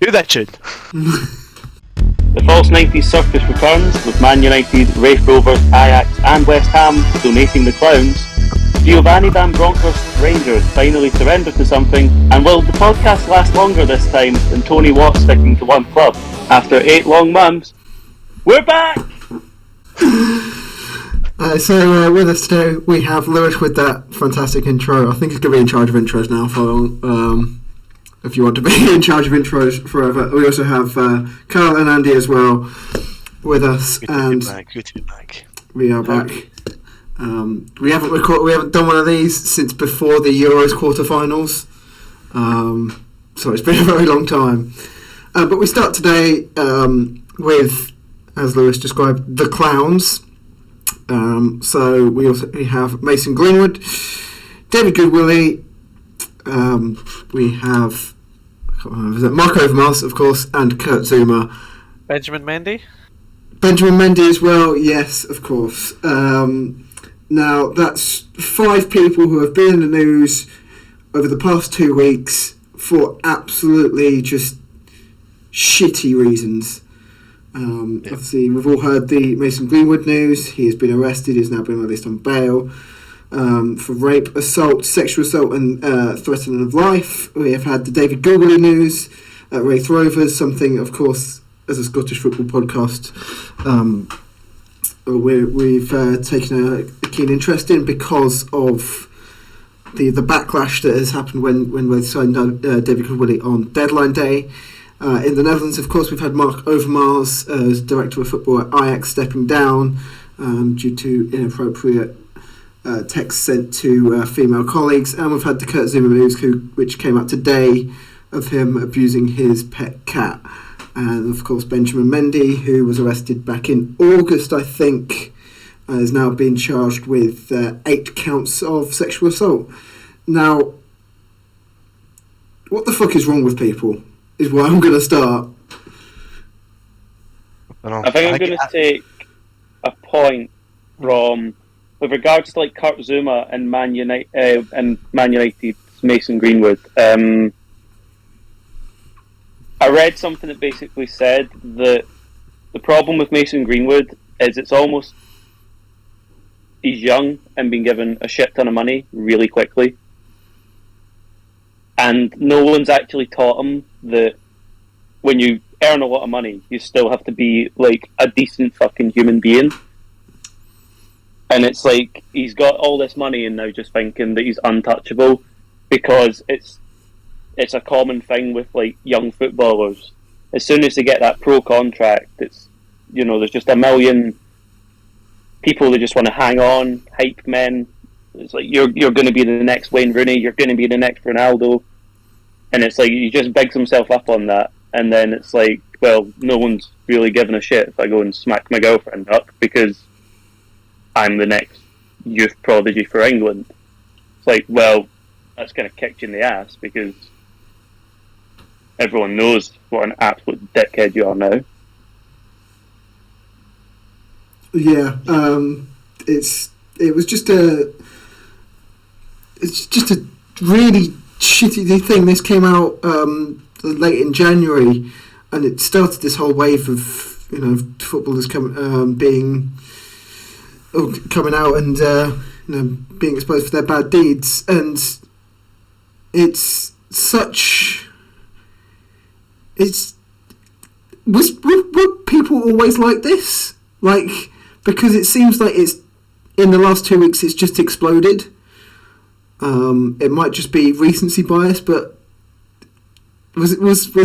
Do that tune. The false90s circus returns, with Man United, Raith Rovers, Ajax and West Ham donating the clowns. Giovanni Van Bronckhorst's Rangers finally surrender to something, and will the podcast last longer this time than Tony Watt sticking to one club? After 8 long months, we're back! So with us today we have Lewis with that fantastic intro. I think he's going to be in charge of intros now for if you want to be in charge of intros forever. We also have Carl and Andy as well with us. Good to be back. We are back. We haven't done one of these since before the Euros quarterfinals. So it's been a very long time. But we start today with, as Lewis described, the clowns. So we have Mason Greenwood, David Goodwillie, we have Mark Overmars, of course, and Kurt Zuma. Benjamin Mendy as well, yes, of course. Now, that's 5 people who have been in the news over the past 2 weeks for absolutely just shitty reasons. Obviously, we've all heard the Mason Greenwood news. He has been arrested. He's now been released on bail for rape, assault, sexual assault and threatening of life. We have had the David Goodwillie news at Raith Rovers, something, of course, as a Scottish football podcast, we've taken a keen interest in because of the backlash that has happened when they signed David Goodwillie on deadline day. In the Netherlands, of course, we've had Mark Overmars as Director of Football at Ajax stepping down due to inappropriate texts sent to female colleagues. And we've had the Kurt Zuma news, which came out today, of him abusing his pet cat. And, of course, Benjamin Mendy, who was arrested back in August, I think, is now being charged with 8 counts of sexual assault. Now, what the fuck is wrong with people? Is where I'm going to start. I think I'm going to take a point from, with regards to like Kurt Zuma and Man United's Mason Greenwood. I read something that basically said that the problem with Mason Greenwood is it's almost he's young and being given a shit ton of money really quickly. And no one's actually taught him that when you earn a lot of money, you still have to be like a decent fucking human being. And it's like he's got all this money and now just thinking that he's untouchable because it's a common thing with like young footballers. As soon as they get that pro contract, it's there's just a million people that just want to hang on, hype men. It's like you're going to be the next Wayne Rooney, you're going to be the next Ronaldo, and it's like he just bigs himself up on that, and then it's like, well, no one's really giving a shit if I go and smack my girlfriend up because I'm the next youth prodigy for England. It's like, well, that's kind of kicked you in the ass because everyone knows what an absolute dickhead you are now. Yeah, it's just a really shitty thing. This came out late in January, and it started this whole wave of footballers coming out and being exposed for their bad deeds, and were people always like this? Like, because it seems like it's in the last 2 weeks it's just exploded. It might just be recency bias, but was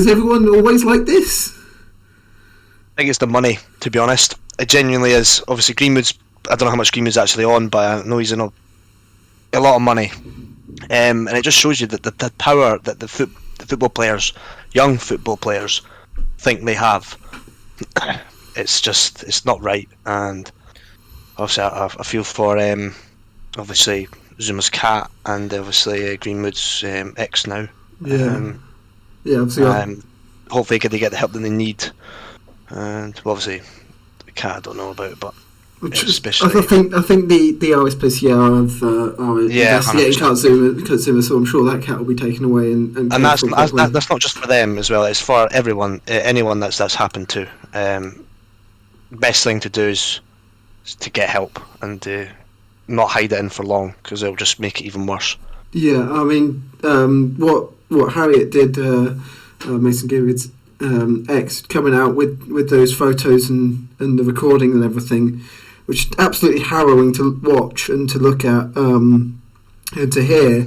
everyone always like this? I think it's the money, to be honest. It genuinely is. Obviously, I don't know how much Greenwood's actually on, but I know he's in a lot of money. And it just shows you that the power that the football players, young football players, think they have. It's not right. And obviously, I feel for obviously Zuma's cat and obviously Greenwood's ex now. Yeah. Obviously. Hopefully, they get the help that they need. And obviously, the cat I don't know about, but especially. I think the RSPCA are investigating 100%. Katsuma, so I'm sure that cat will be taken away and that's not just for them as well. It's for everyone, anyone that's happened to. Best thing to do is to get help and not hide it in for long, because it'll just make it even worse. Yeah, I mean, what Harriet did, Mason Gibbons' ex, coming out with those photos and the recording and everything, which is absolutely harrowing to watch and to look at and to hear.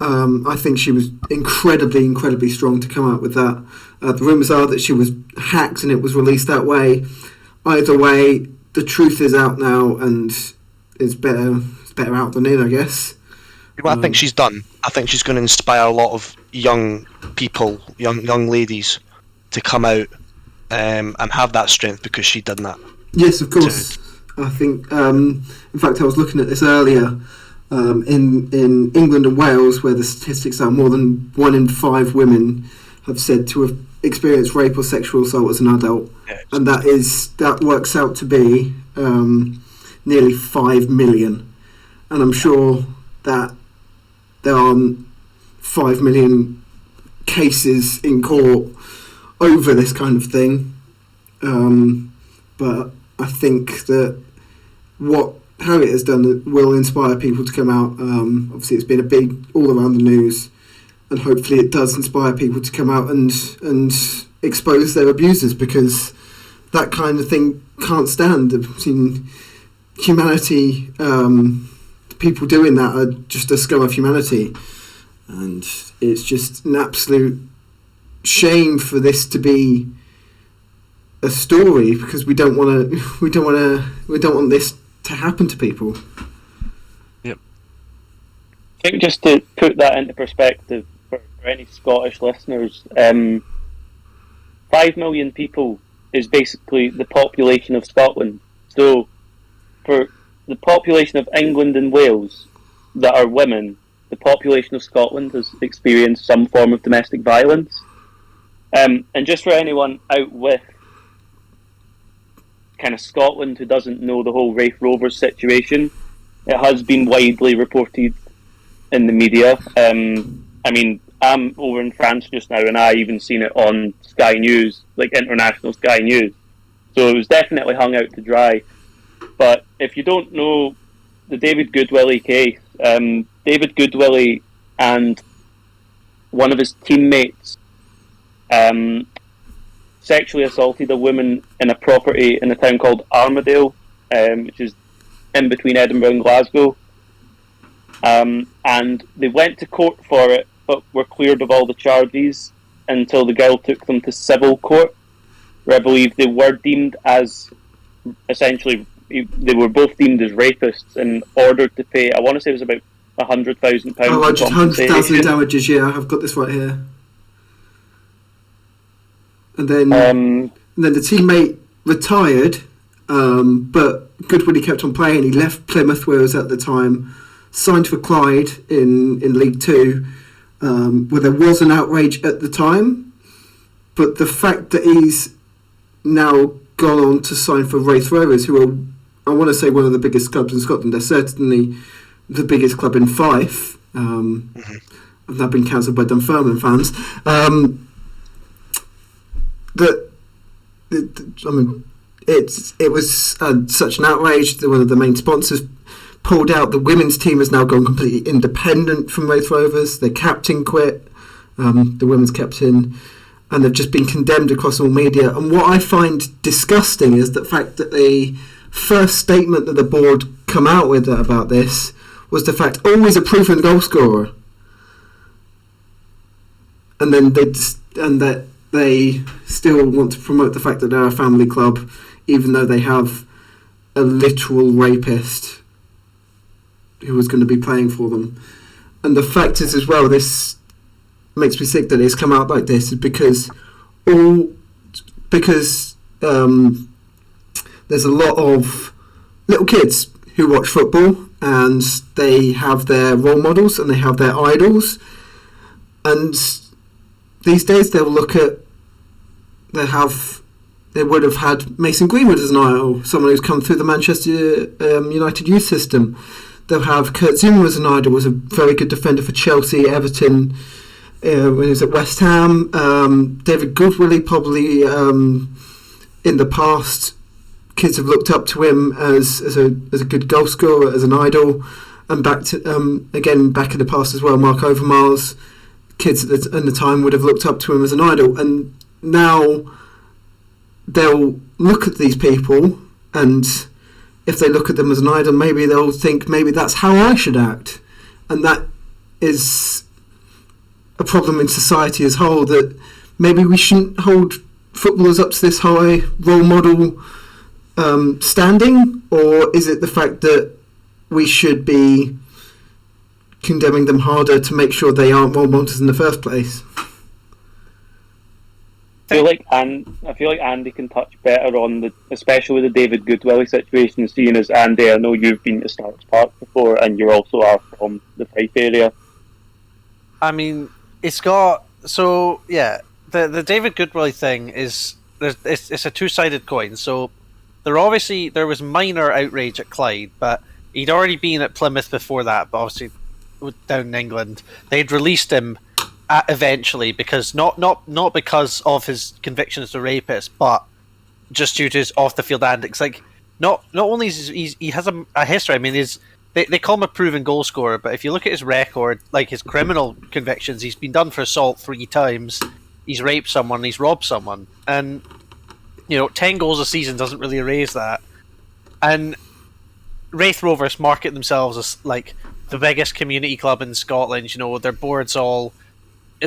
I think she was incredibly strong to come out with that. The rumours are that she was hacked and it was released that way. Either way, the truth is out now, and it's better out than in, I guess. What I think she's done, I think she's going to inspire a lot of young people, young ladies, to come out and have that strength, because she done that. Yes, of course. I think, in fact, I was looking at this earlier. In England and Wales, where the statistics are more than 1 in 5 women have said to have experienced rape or sexual assault as an adult, and that works out to be nearly 5 million. And I'm sure that there are 5 million cases in court over this kind of thing. But I think that what Harriet has done will inspire people to come out. Obviously, it's been a big all around the news, and hopefully it does inspire people to come out and expose their abusers, because that kind of thing can't stand. I've seen humanity, people doing that are just a scum of humanity, and it's just an absolute shame for this to be a story, because we don't want this to happen to people. Yep. I think just to put that into perspective for any Scottish listeners, 5 million people is basically the population of Scotland. So for the population of England and Wales that are women, the population of Scotland has experienced some form of domestic violence. And just for anyone out with kind of Scotland who doesn't know the whole Rafe Rovers situation, it has been widely reported in the media. I mean, I'm over in France just now, and I even seen it on Sky News, like international Sky News. So it was definitely hung out to dry. But if you don't know the David Goodwillie case, David Goodwillie and one of his teammates sexually assaulted a woman in a property in a town called Armadale, which is in between Edinburgh and Glasgow. And they went to court for it, but were cleared of all the charges until the girl took them to civil court, where I believe they were deemed as, essentially, they were both deemed as rapists and ordered to pay, I want to say it was about £100,000. Oh, just 100,000 damages, yeah, I've got this right here. And then the teammate retired, but Goodwillie kept on playing. He left Plymouth, where he was at the time, signed for Clyde in League Two, where there was an outrage at the time. But the fact that he's now gone on to sign for Raith Rovers, who are, I want to say, one of the biggest clubs in Scotland. They're certainly the biggest club in Fife. I've now been cancelled by Dunfermline fans. It was such an outrage that one of the main sponsors pulled out. The women's team has now gone completely independent from Raith Rovers. Their captain quit, the women's captain, and they've just been condemned across all media. And what I find disgusting is the fact that the first statement that the board come out with about this was the fact, always a proven goal scorer, and then that they still want to promote the fact that they're a family club, even though they have a literal rapist who was going to be playing for them. And the fact is, as well, this makes me sick that it's come out like this, is because there's a lot of little kids who watch football, and they have their role models and they have their idols, and these days they have they would have had Mason Greenwood as an idol, someone who's come through the Manchester United youth system. They'll have Kurt Zouma as an idol, was a very good defender for Chelsea, Everton, when he was at West Ham. David Goodwillie, probably in the past, kids have looked up to him as a good goal scorer, as an idol. And back to back in the past as well, Mark Overmars, kids at the time would have looked up to him as an idol. And now they'll look at these people, and if they look at them as an idol, maybe they'll think, maybe that's how I should act. And that is a problem in society as a whole, that maybe we shouldn't hold footballers up to this high role model standing, or is it the fact that we should be condemning them harder to make sure they aren't role models in the first place? I feel like Andy can touch better on especially the David Goodwillie situation, seeing as Andy, I know you've been to Starks Park before, and you also are from the Fife area. I mean, it's got the David Goodwillie thing is it's a two-sided coin. So there was minor outrage at Clyde, but he'd already been at Plymouth before that. But obviously, down in England, they'd released him eventually because not because of his conviction as a rapist, but just due to his off-the-field antics. Like, not only is he has a history. I mean, they call him a proven goal scorer, but if you look at his record, like his criminal convictions, he's been done for assault 3 times. He's raped someone. He's robbed someone, and 10 goals a season doesn't really erase that. And Raith Rovers market themselves as like the biggest community club in Scotland. Their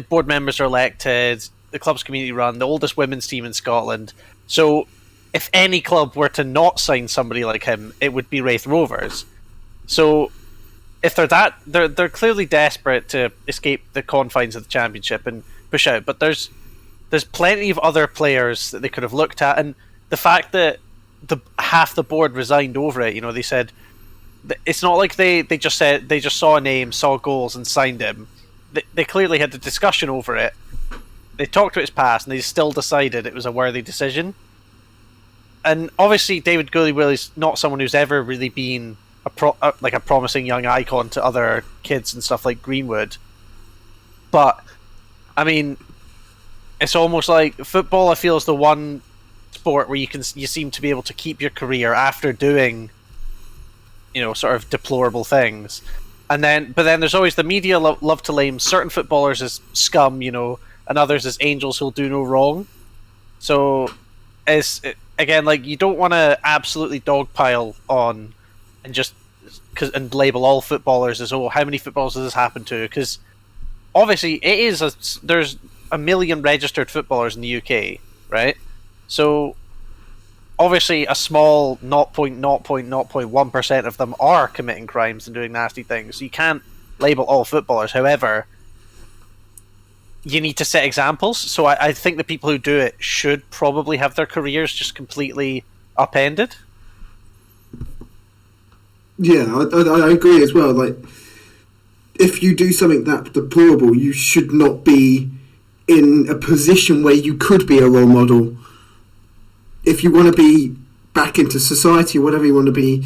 board members are elected, the club's community run, the oldest women's team in Scotland. So if any club were to not sign somebody like him, it would be Raith Rovers. So if they're clearly desperate to escape the confines of the Championship and push out. But there's plenty of other players that they could have looked at, and the fact that half the board resigned over it, they said it's not like they just saw a name, saw goals, and signed him. They clearly had a discussion over it. They talked about his past, and they still decided it was a worthy decision. And obviously, David Goodwillie's not someone who's ever really been a promising young icon to other kids and stuff like Greenwood. But I mean, it's almost like football, I feel, is the one sport where you seem to be able to keep your career after doing, sort of deplorable things. But then there's always the media love to label certain footballers as scum, and others as angels who'll do no wrong. So, again, like, you don't want to absolutely dogpile on and label all footballers as, how many footballers does this happen to? Because obviously there's 1 million registered footballers in the UK, right? So obviously a small 0.1% of them are committing crimes and doing nasty things. So you can't label all footballers. However, you need to set examples. So I think the people who do it should probably have their careers just completely upended. Yeah, I agree as well. Like, if you do something that deplorable, you should not be in a position where you could be a role model. If you want to be back into society, or whatever you want to be,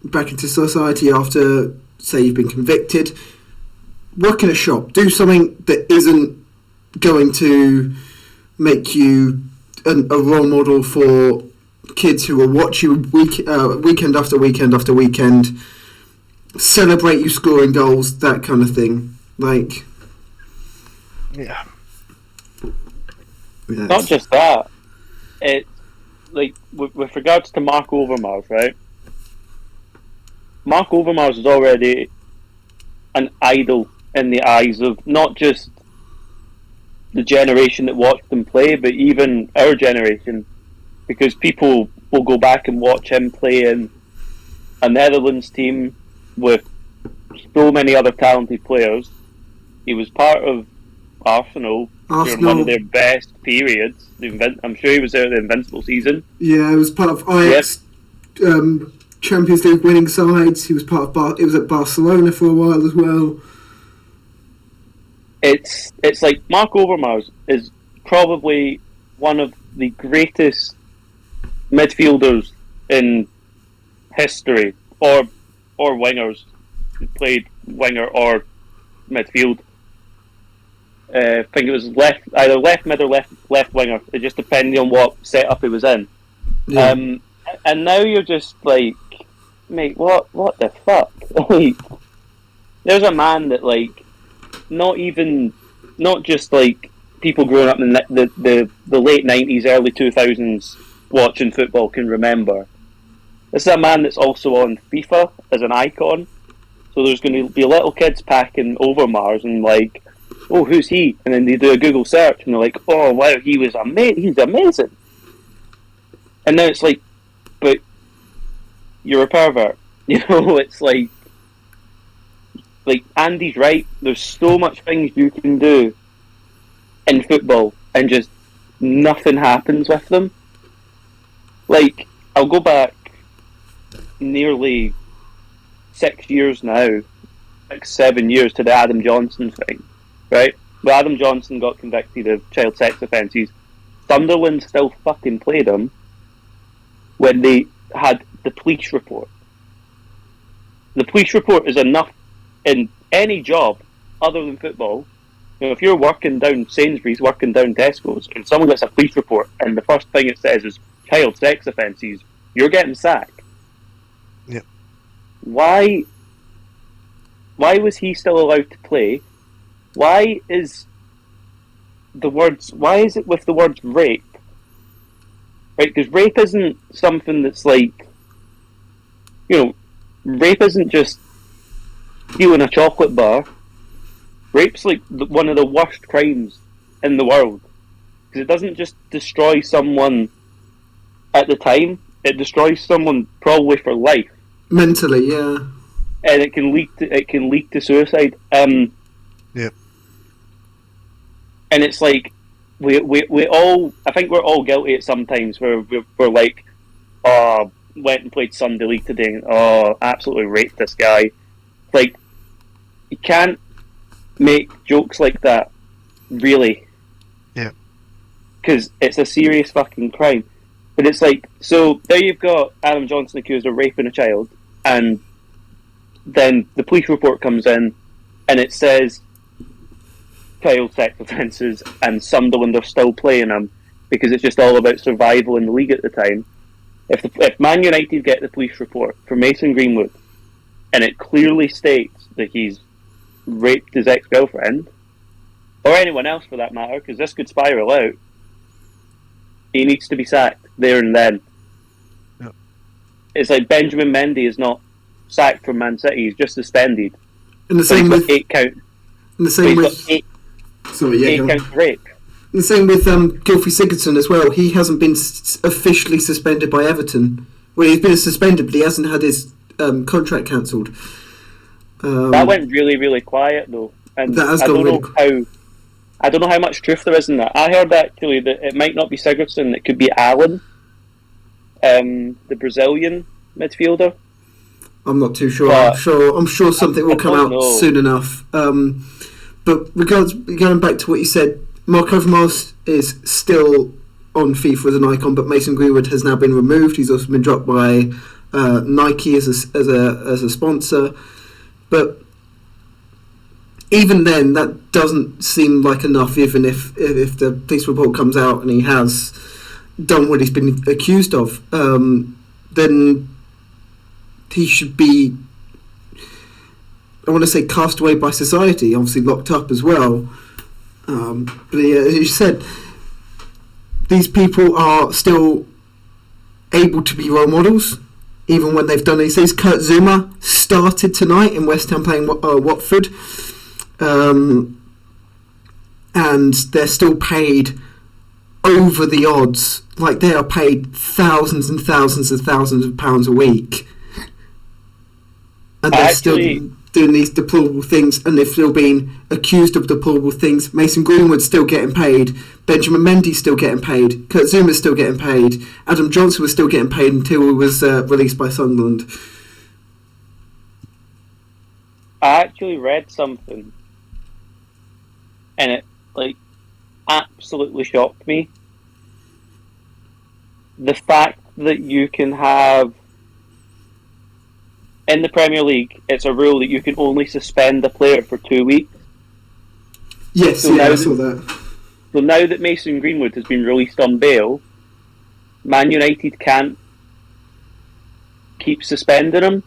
back into society after, say, you've been convicted, work in a shop. Do something that isn't going to make you a role model for kids who will watch you weekend after weekend after weekend, celebrate you scoring goals, that kind of thing. Like, yeah. Not just that. It's like with regards to Mark Overmars, right? Mark Overmars is already an idol in the eyes of not just the generation that watched him play, but even our generation, because people will go back and watch him play in a Netherlands team with so many other talented players. He was part of Arsenal during one of their best periods. I'm sure he was there at the Invincible season. Yeah, he was part of Ajax, Champions League winning sides. He was part of he was at Barcelona for a while as well. It's like Mark Overmars is probably one of the greatest midfielders in history, or wingers who played winger or midfield. I think it was either left mid or left winger. It just depended on what setup he was in. Yeah. And now you're just like, mate, what the fuck? Like, there's a man that like, not just like people growing up in the late 90s, early 2000s watching football can remember. This is a man that's also on FIFA as an icon. So there's going to be little kids packing Overmars and like, oh, who's he? And then they do a Google search and they're like, oh, wow, he's amazing. And now it's like, but you're a pervert. You know, it's like Andy's right. There's so much things you can do in football and just nothing happens with them. Like, I'll go back nearly 6 years now, 7 years to the Adam Johnson thing, right? But Adam Johnson got convicted of child sex offences. Sunderland still fucking played him when they had the police report. The police report is enough in any job other than football. You know, if you're working down Sainsbury's, working down Tesco's, and someone gets a police report and the first thing it says is child sex offences, you're getting sacked. Yep. Why was he still allowed to play? Why is it with the words rape? Right, because rape isn't something that's like, you know, rape isn't just stealing a chocolate bar. Rape's like one of the worst crimes in the world. Because it doesn't just destroy someone at the time, it destroys someone probably for life. Mentally, yeah. And it can lead to suicide. Yep. And it's like, we all, I think we're all guilty at sometimes where we're like, oh, went and played Sunday League today and oh, absolutely raped this guy. Like, you can't make jokes like that, really. Yeah. Because it's a serious fucking crime. But it's like, so there you've got Adam Johnson accused of raping a child, and then the police report comes in and it says child sex offences, and Sunderland are still playing them because it's just all about survival in the league at the time. If Man United get the police report from Mason Greenwood and it clearly states that he's raped his ex-girlfriend, or anyone else for that matter, because this could spiral out, he needs to be sacked there and then. Yep. It's like Benjamin Mendy is not sacked from Man City, he's just suspended. And the same with 8 count. And the same with 8 count rape. And the same with Gylfi Sigurdsson as well. He hasn't been officially suspended by Everton. Well, he's been suspended, but he hasn't had his contract cancelled. That went really, really quiet though, and that has I gone don't know how much truth there is in that. I heard actually that it might not be Sigurdsson; it could be Allen, the Brazilian midfielder. I'm not too sure. But I'm sure something will come out soon enough. But going back to what you said, Mark Overmars is still on FIFA as an icon, but Mason Greenwood has now been removed. He's also been dropped by Nike as a sponsor. But even then, that doesn't seem like enough. Even if the police report comes out and he has done what he's been accused of, then he should be, I want to say, cast away by society. Obviously, locked up as well. But yeah, as you said, these people are still able to be role models, even when they've done these things. Kurt Zuma started tonight in West Ham playing Watford, and they're still paid over the odds. Like, they are paid thousands and thousands and thousands of pounds a week, and they're still doing these deplorable things, and they've still been accused of deplorable things. Mason Greenwood's still getting paid, Benjamin Mendy's still getting paid, Kurt Zuma's still getting paid, Adam Johnson was still getting paid until he was released by Sunderland. I actually read something, and it absolutely shocked me. the fact that you can have in the Premier League, it's a rule that you can only suspend a player for 2 weeks. Yes, So yeah, now I saw that. So now that Mason Greenwood has been released on bail, Man United can't keep suspending him.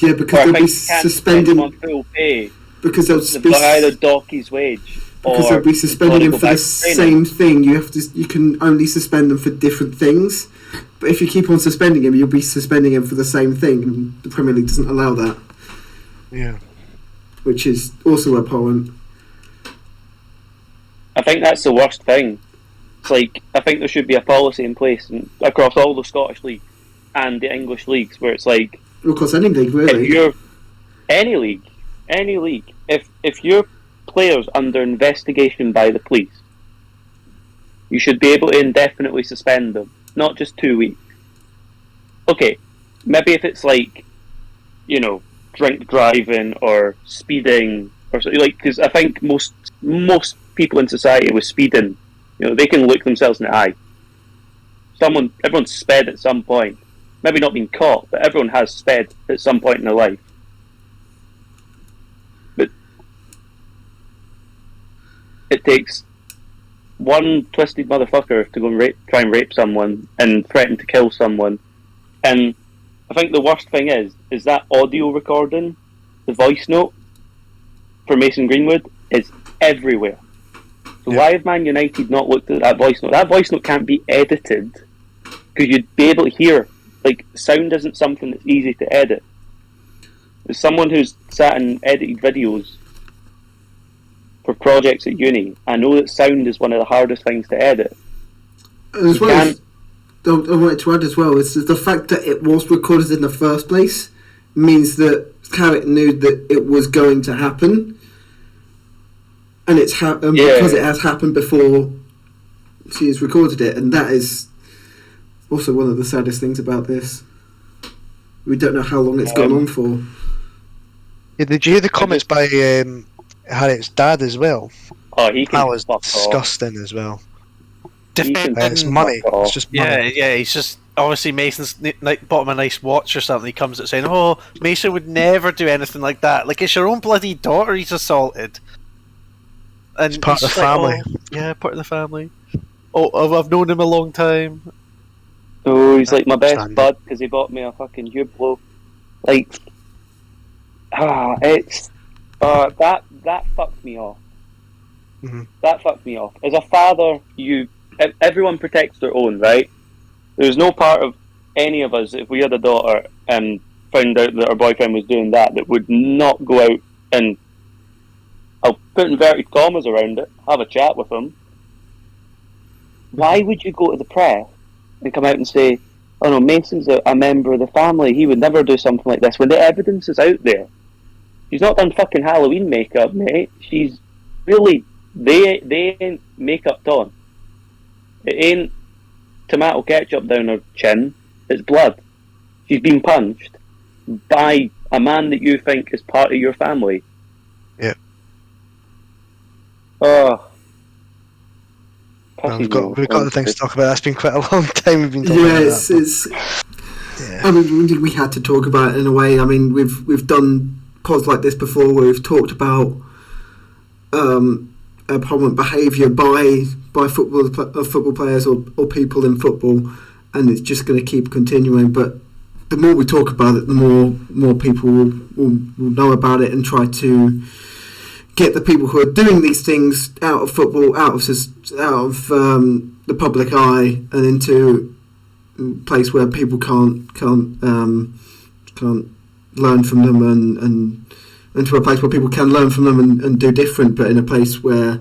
Yeah, because they'll be suspending him on full pay. Because they'll either dock his wage. Because they'll be suspending him for the same thing. You can only suspend them for different things. But if you keep on suspending him, you'll be suspending him for the same thing, and the Premier League doesn't allow that. Yeah. Which is also abhorrent. I think that's the worst thing. It's like, I think there should be a policy in place across all the Scottish leagues and the English leagues where it's like... Across any league, really. Any league. If your player's under investigation by the police, you should be able to indefinitely suspend them. Not just 2 weeks. Okay, maybe if it's like, drink driving or speeding or something, like, because I think most people in society with speeding, they can look themselves in the eye. Everyone's sped at some point. Maybe not been caught, but everyone has sped at some point in their life. But it takes one twisted motherfucker to go and try and rape someone and threaten to kill someone. And I think the worst thing is that audio recording, the voice note for Mason Greenwood is everywhere. So why have Man United not looked at that voice note? That voice note can't be edited because you'd be able to hear. Like, sound isn't something that's easy to edit. As someone who's sat and edited videos for projects at uni, I know that sound is one of the hardest things to edit. As well as, I wanted to add as well, is the fact that it was recorded in the first place means that Carrick knew that it was going to happen, and it's because it has happened before she has recorded it, and that is also one of the saddest things about this. We don't know how long it's gone on for. Yeah, did you hear the comments by Harriet's dad as well? Oh, that was disgusting as well. It's money. It's just money. Yeah. He's just obviously Mason's bought him a nice watch or something. He comes out saying, "Oh, Mason would never do anything like that. Like, it's your own bloody daughter he's assaulted." And it's part of the family. Part of the family. Oh, I've known him a long time. Oh, he's like my best bud because he bought me a fucking Hublot. Like, that fucked me off. Mm-hmm. That fucked me off. As a father, everyone protects their own, right? There's no part of any of us, if we had a daughter and found out that our boyfriend was doing that would not go out and, I'll put inverted commas around it, have a chat with him. Why would you go to the press and come out and say, "Oh no, Mason's a member of the family, he would never do something like this," when the evidence is out there? She's not done fucking Halloween makeup, mate. She's really... They ain't makeup on. It ain't tomato ketchup down her chin. It's blood. She's been punched by a man that you think is part of your family. Yeah. Oh. We've got other things to talk about. That's been quite a long time we've been talking about that. I mean, we had to talk about it in a way. I mean, we've done pods like this before where we've talked about abhorrent behaviour by football players or people in football, and it's just going to keep continuing. But the more we talk about it, the more people will know about it and try to get the people who are doing these things out of football, out of the public eye, and into a place where people can't learn from them, and into a place where people can learn from them and do different, but in a place where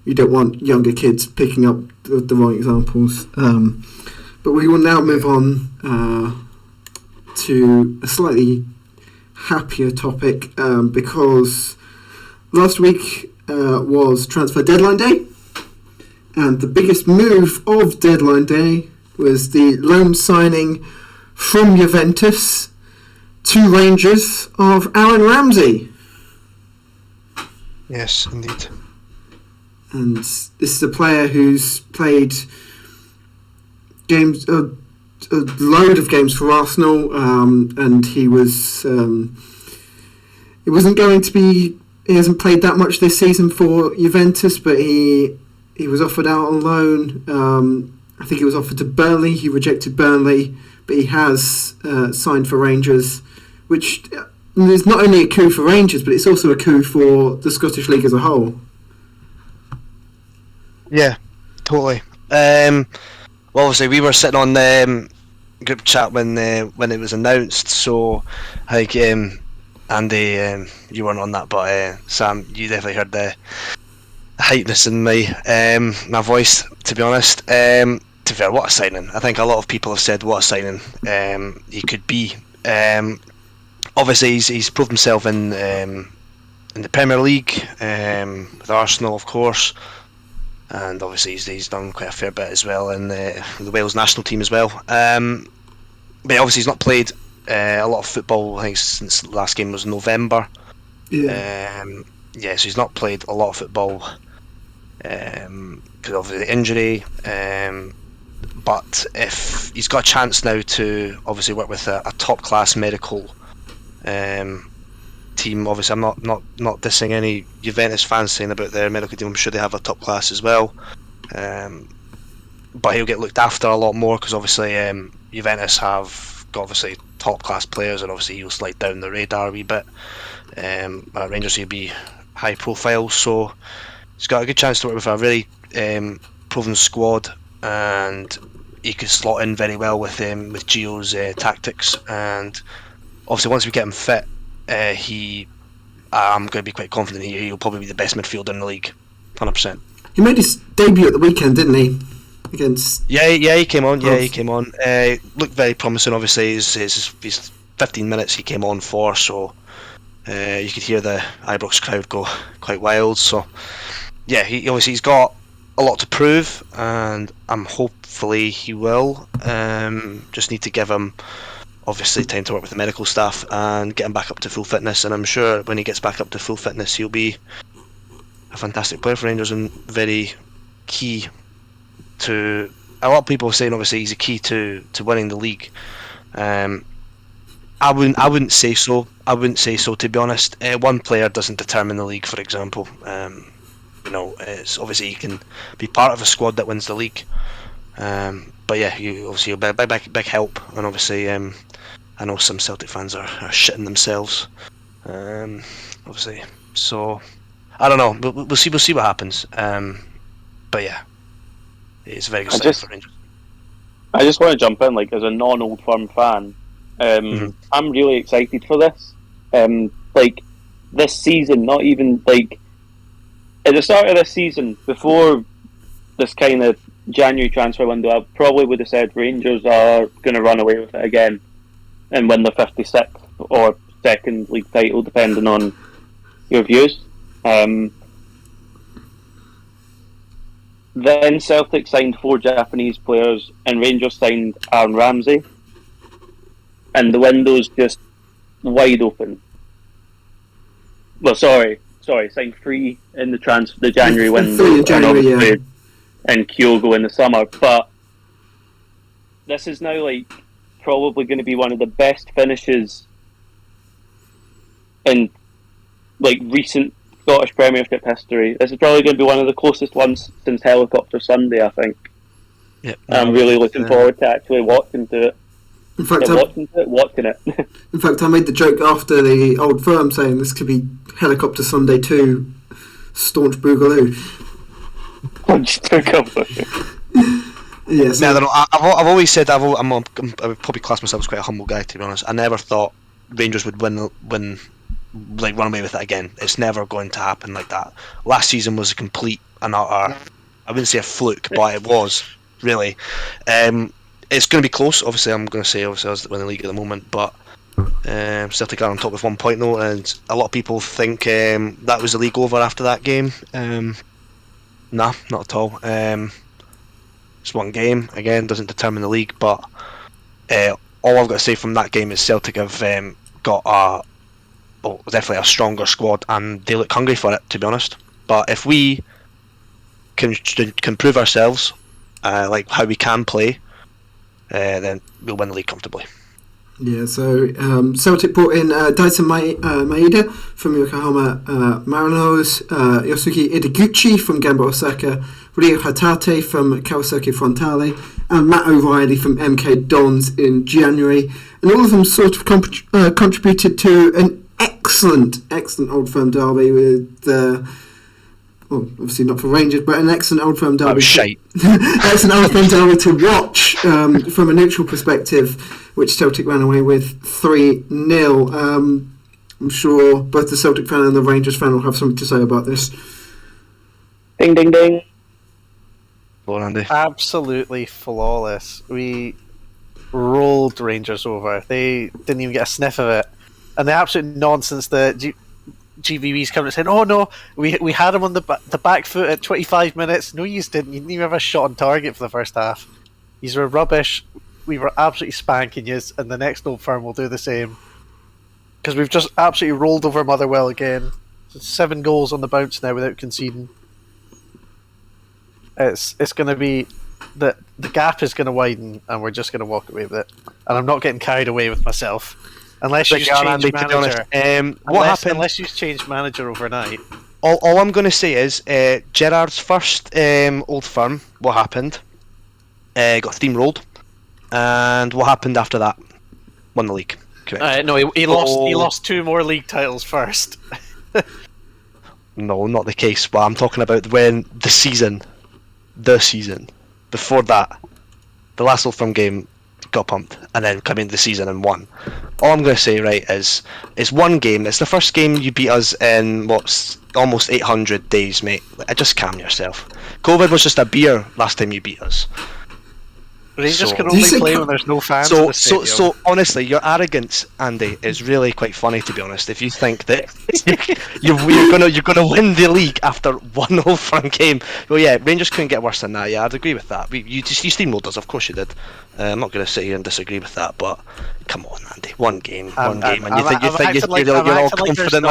you don't want younger kids picking up the wrong examples. But we will now move on to a slightly happier topic, because last week was transfer deadline day, and the biggest move of deadline day was the loan signing from Juventus to Rangers of Aaron Ramsey. Yes, indeed. And this is a player who's played games, a load of games for Arsenal, and he wasn't going to be. He hasn't played that much this season for Juventus, but he was offered out on loan. I think he was offered to Burnley. He rejected Burnley, but he has signed for Rangers, which is not only a coup for Rangers, but it's also a coup for the Scottish League as a whole. Yeah, totally. Well, obviously, we were sitting on the group chat when it was announced, so I think Andy, you weren't on that, but Sam, you definitely heard the hypeness in my voice, to be honest. To be fair, what a signing. I think a lot of people have said what a signing he could be. Obviously, he's proved himself in the Premier League, with Arsenal, of course. And obviously he's done quite a fair bit as well in the Wales national team as well. But obviously he's not played a lot of football, I think, since the last game was November. Yeah. So he's not played a lot of football because of the injury. But if he's got a chance now to obviously work with a top class medical team, obviously I'm not dissing any Juventus fans saying about their medical team. I'm sure they have a top class as well, but he'll get looked after a lot more because obviously Juventus have got obviously top class players, and obviously he'll slide down the radar a wee bit. At Rangers he'll be high profile, so he's got a good chance to work with a really proven squad, and he could slot in very well with Gio's tactics. And obviously once we get him fit, I'm going to be quite confident he'll probably be the best midfielder in the league, 100%. He made his debut at the weekend, didn't he? Against he came on. Yeah, he came on. Looked very promising. Obviously, his 15 minutes he came on for, so you could hear the Ibrox crowd go quite wild. So yeah, he's got a lot to prove, and hopefully he will. Just need to give him obviously time to work with the medical staff and get him back up to full fitness, and I'm sure when he gets back up to full fitness he'll be a fantastic player for Rangers and very key to. A lot of people are saying obviously he's a key to winning the league. I wouldn't say so. To be honest. One player doesn't determine the league, for example. It's obviously he can be part of a squad that wins the league. But yeah, you'll be a big help, and obviously I know some Celtic fans are shitting themselves, obviously. So I don't know. We'll see what happens. But yeah, it's a very good sign for Rangers. I just want to jump in, like, as a non-Old Firm fan. I'm really excited for this. Like, this season, not even like at the start of this season, before this kind of January transfer window, I probably would have said Rangers are going to run away with it again and win the 56th or second league title, depending on your views. Then Celtic signed 4 Japanese players, and Rangers signed Aaron Ramsey, and the window's just wide open. Well, sorry, signed 3 in the January window, 3 in January, and Kyogo in the summer. But this is now like probably going to be one of the best finishes in like recent Scottish Premiership history. This is probably going to be one of the closest ones since Helicopter Sunday, I think. Yep. I'm really looking forward to actually watching it. In fact, watching it. In fact, I made the joke after the Old Firm saying this could be Helicopter Sunday 2, Staunch Boogaloo. Yes. I don't know. I've always said I would probably class myself as quite a humble guy, to be honest. I never thought Rangers would win like run away with it again. It's never going to happen like that. Last season was a complete and utter, I wouldn't say a fluke, but it was really. It's going to be close. Obviously, I'm going to say I was winning the league at the moment, but Celtic are on top with 1 point though, and a lot of people think that was the league over after that game. Nah, not at all. It's one game, again, doesn't determine the league, but all I've got to say from that game is Celtic have got definitely a stronger squad, and they look hungry for it, to be honest. But if we can prove ourselves, like how we can play, then we'll win the league comfortably. Yeah, so Celtic brought in Dyson Maeda from Yokohama Marinos, Yosuke Ideguchi from Gamba Osaka, Rio Hatate from Kawasaki Frontale, and Matt O'Reilly from MK Dons in January. And all of them sort of contributed to an excellent Old Firm derby with... well, obviously not for Rangers, but an excellent Old Firm derby. Excellent Old Firm derby to watch from a neutral perspective, which Celtic ran away with 3-0. I'm sure both the Celtic fan and the Rangers fan will have something to say about this. Ding, ding, ding. Go on, Andy. Absolutely flawless. We rolled Rangers over. They didn't even get a sniff of it. And the absolute nonsense that GVB's coming and saying, "Oh no, we had him on the back foot at 25 minutes." No, you didn't. You didn't even have a shot on target for the first half. These were rubbish. We were absolutely spanking you, and the next Old Firm will do the same. Because we've just absolutely rolled over Motherwell again. So 7 goals on the bounce now without conceding. It's going to be... The gap is going to widen, and we're just going to walk away with it. And I'm not getting carried away with myself. Unless you change manager. Unless you change manager overnight. All I'm going to say is Gerrard's first Old Firm. What happened? Got steamrolled, and what happened after that? Won the league. Correct. No, he lost 2 more league titles first. No, not the case. But I'm talking about when the season before that, the last Old Firm game got pumped, and then come into the season and won. All I'm going to say, right, is it's one game. It's the first game you beat us in what's almost 800 days, mate. Just calm yourself. COVID was just a beer last time you beat us. Rangers can only play when there's no fans in the stadium. So honestly, your arrogance, Andy, is really quite funny, to be honest. If you think that you're gonna win the league after one Old Firm game, well, yeah, Rangers couldn't get worse than that. Yeah, I'd agree with that. You steamrolled us, of course you did. I'm not going to sit here and disagree with that, but come on, Andy, one game, and you think you're all confident.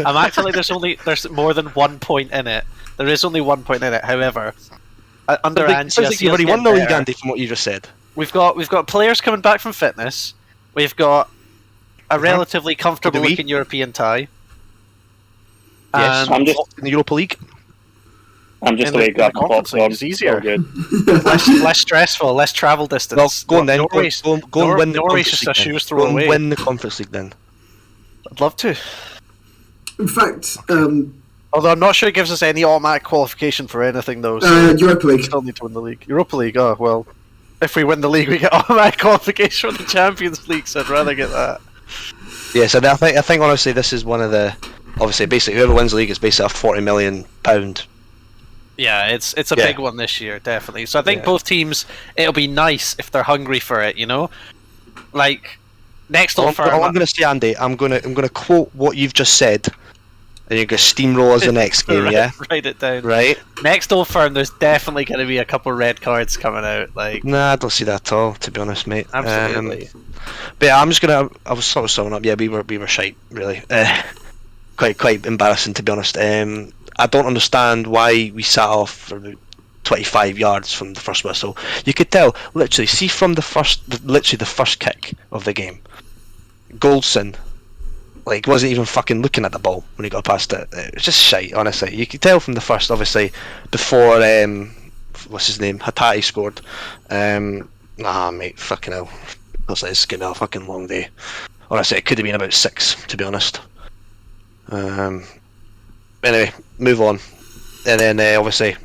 I'm acting like there's more than 1 point in it. There is only 1 point in it. However, under Ange, you've already won the league, Andy, from what you just said. We've got players coming back from fitness. We've got a relatively comfortable looking European tie. Yes, I'm just in the Europa League. I'm just away grab the popcorn. It's easier, less stressful, less travel distance. Well, go on then. Go and win the Conference League. Go and win the Conference League then. I'd love to. In fact, although I'm not sure it gives us any automatic qualification for anything, though. So Europa League. We still need to win the league. Europa League. Oh well, if we win the league, we get automatic qualification for the Champions League. So I'd rather get that. Yes, and I think honestly, this is one of the basically whoever wins the league is basically a £40 million. Yeah, it's a big one this year, definitely. So I think both teams, it'll be nice if they're hungry for it, you know? Like, next Old Firm... All I'm going to say, Andy, I'm going to quote what you've just said, and you're going to steamroll us the next game, yeah? Write it down. Right? Next Old Firm, there's definitely going to be a couple red cards coming out. Like, nah, I don't see that at all, to be honest, mate. Absolutely. But yeah, I was sort of summing up, yeah, we were shite, really. Quite embarrassing, to be honest. I don't understand why we sat off for about 25 yards from the first whistle. You could tell, literally, see from the first kick of the game, Goldson, like, wasn't even fucking looking at the ball when he got past it. It was just shite, honestly. You could tell from the first, obviously, before what's his name, Hatate scored. Nah, mate, fucking hell. Looks like it's gonna be a fucking long day. Honestly, it could have been about 6, to be honest. Anyway, move on. And then obviously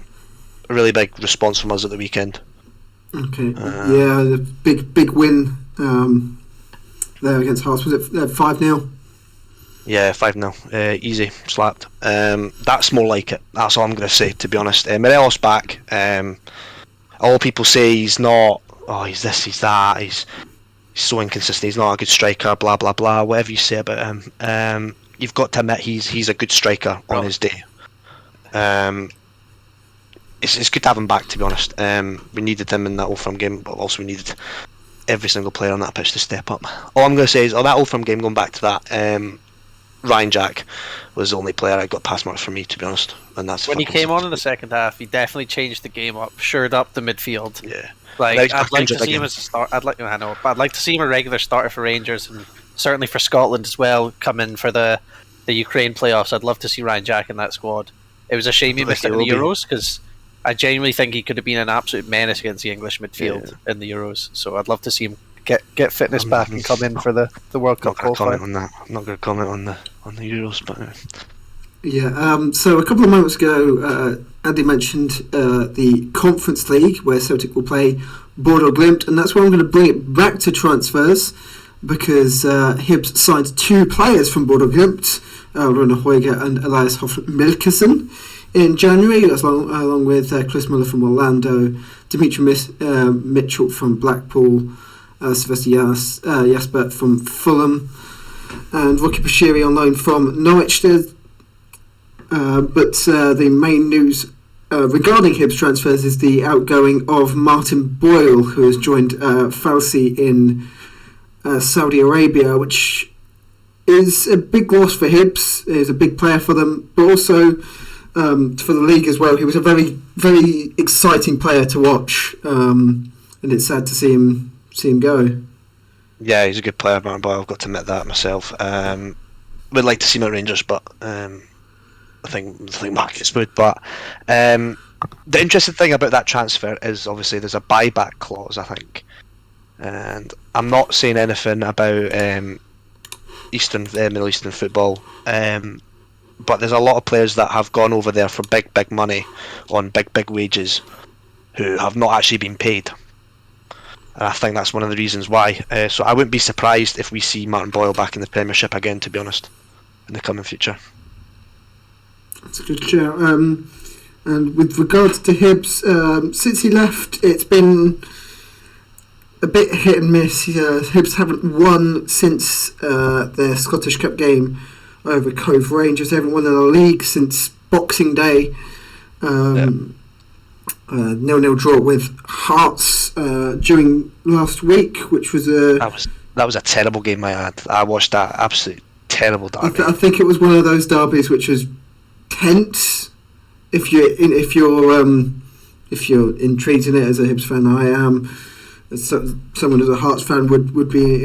a really big response from us at the weekend. Okay. The big win there against Hearts. Was it 5-0? Yeah, 5-0. Easy, slapped. That's more like it. That's all I'm going to say, to be honest. Morelos back. All people say he's not. Oh, he's this, he's that. He's so inconsistent. He's not a good striker. Blah blah blah. Whatever you say about him. You've got to admit he's a good striker on his day. It's good to have him back, to be honest. We needed him in that Old Firm game, but also we needed every single player on that pitch to step up. All I'm going to say is, that Old Firm game, going back to that, Ryan Jack was the only player I got pass marks for me, to be honest. And that's when he came on in the second half, he definitely changed the game up, shored up the midfield. Yeah, like I'd like to see him as a start. I'd like to see him a regular starter for Rangers and certainly for Scotland as well. Come in for the Ukraine playoffs. I'd love to see Ryan Jack in that squad. It was a shame he missed it in the Euros because I genuinely think he could have been an absolute menace against the English midfield in the Euros. So I'd love to see him get fitness back and come in for the World Cup qualifier. I'm not going to comment on the Euros, but yeah. So a couple of moments ago, Andy mentioned the Conference League where Celtic will play Bordeaux Glimt, and that's where I'm going to bring it back to transfers because Hibs signed 2 players from Bordeaux Glimt, Rona Hoiger and Elias Hoff-Milkersen, in January, along with Chris Muller from Orlando, Dimitri Mitchell from Blackpool, Sylvester Jasper from Fulham, and Rocky Bashiri on loan from Norwich. But the main news regarding Hibs transfers is the outgoing of Martin Boyle, who has joined Falsi in Saudi Arabia, which is a big loss for Hibs. He's a big player for them, but also for the league as well. He was a very, very exciting player to watch, and it's sad to see him go. Yeah, he's a good player, Martin Boyle. I've got to admit that myself. Would like to see him at Rangers, but I think Marcus would. But the interesting thing about that transfer is obviously there's a buyback clause, I think, and I'm not saying anything about Middle Eastern football, but there's a lot of players that have gone over there for big money on big wages who have not actually been paid. And I think that's one of the reasons why. So I wouldn't be surprised if we see Martin Boyle back in the Premiership again, to be honest, in the coming future. That's a good shout. And with regards to Hibs, since he left, it's been a bit hit and miss. Hibs haven't won since their Scottish Cup game over Cove Rangers. They haven't won in the league since Boxing Day. 0-0 draw with Hearts during last week, which was that was a terrible game. I watched that absolutely terrible derby. I think it was one of those derbies which was tense. If you're intrigued in it as a Hibs fan, I am. Someone as a Hearts fan would be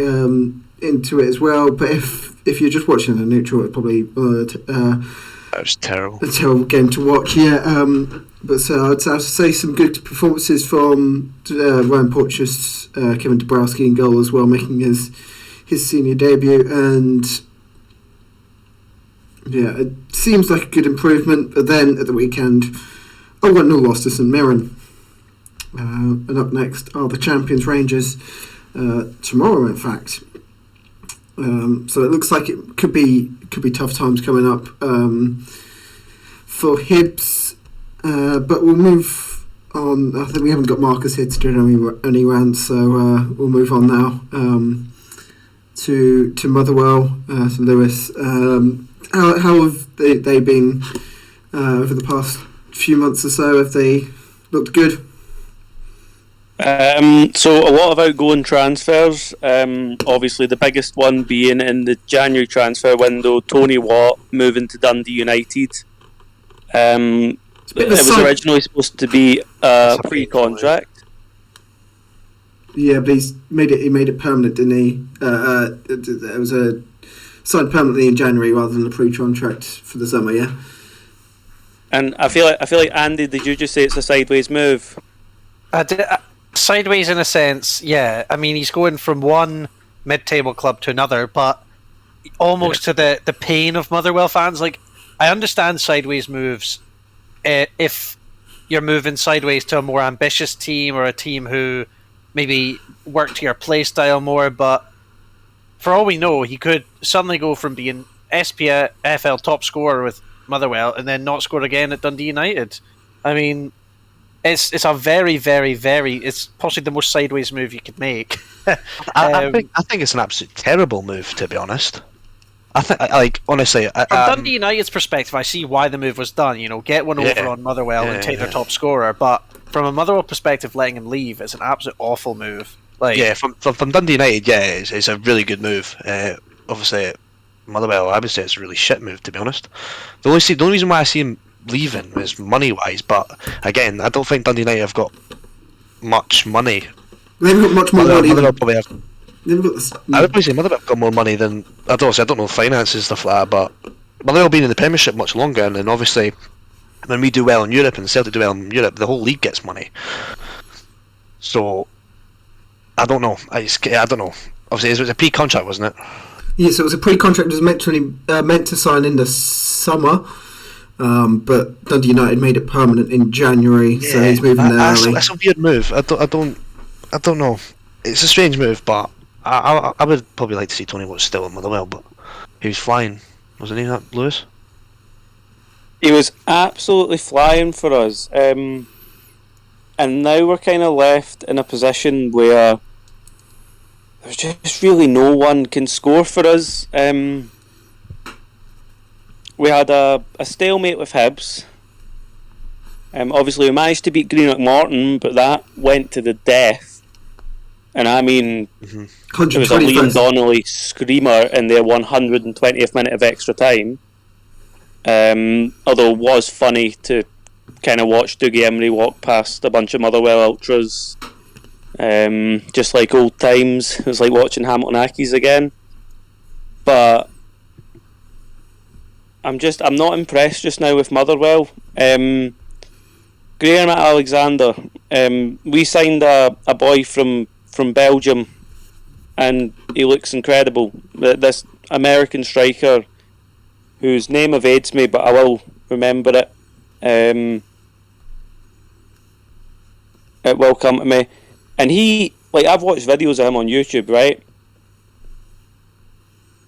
into it as well. But if you're just watching a neutral, it's probably that was terrible. A terrible game to watch. Yeah. But so I'd say some good performances from Ryan Porteous, Kevin Dabrowski in goal as well, making his senior debut, and yeah, it seems like a good improvement. But then at the weekend, 1-0 loss to St Mirren, and up next are the champions Rangers tomorrow. In fact, so it looks like it could be tough times coming up for Hibs. But we'll move on. I think we haven't got Marcus here to do any rants, so we'll move on now to Motherwell, to Lewis. How have they been over the past few months or so? Have they looked good? So a lot of outgoing transfers. Obviously, the biggest one being in the January transfer window, Tony Watt moving to Dundee United. It was originally supposed to be a pre-contract. Yeah, but he made it permanent, didn't he? It was signed permanently in January rather than a pre-contract for the summer. Yeah. And I feel like Andy, did you just say it's a sideways move? Sideways in a sense, yeah. I mean, he's going from one mid-table club to another, but almost to the pain of Motherwell fans. Like, I understand sideways moves. If you're moving sideways to a more ambitious team or a team who maybe work to your play style more, but for all we know, he could suddenly go from being SPFL top scorer with Motherwell and then not score again at Dundee United. I mean, it's a very, very, very... It's possibly the most sideways move you could make. I think it's an absolute terrible move, to be honest. I think, like, honestly... From Dundee United's perspective, I see why the move was done. You know, get one over on Motherwell and take their top scorer. But from a Motherwell perspective, letting him leave is an absolute awful move. Like, from Dundee United, it's a really good move. Obviously, Motherwell, I would say it's a really shit move, to be honest. The only reason why I see him leaving is money-wise, but again, I don't think Dundee United have got much money. They've got much more money. Motherwell probably have. They've got this, I would probably say Motherwell have got more money than I don't know finances and stuff like that, but Motherwell been in the Premiership much longer, and then obviously when we do well in Europe and Celtic do well in Europe, the whole league gets money. So I don't know. I don't know. Obviously, it was a pre-contract, wasn't it? yeah, so it was a pre-contract. It was meant to sign in the summer, but Dundee United made it permanent in January, so he's moving there early. That's a weird move. I don't know. It's a strange move, but I would probably like to see Tony Watt still at Motherwell, but he was flying, wasn't he, that Lewis? He was absolutely flying for us. And now we're kind of left in a position where there's just really no one can score for us. We had a stalemate with Hibs. Obviously, we managed to beat Greenock Morton, but that went to the death. And I mean, it was a Liam Donnelly screamer in their 120th minute of extra time. Although it was funny to kind of watch Dougie Emery walk past a bunch of Motherwell ultras, just like old times. It was like watching Hamilton Accies again. But I'm not impressed just now with Motherwell. Graham Alexander, we signed a boy from Belgium, and he looks incredible. This American striker, whose name evades me, but I will remember it. It will come to me. And he, like, I've watched videos of him on YouTube, right?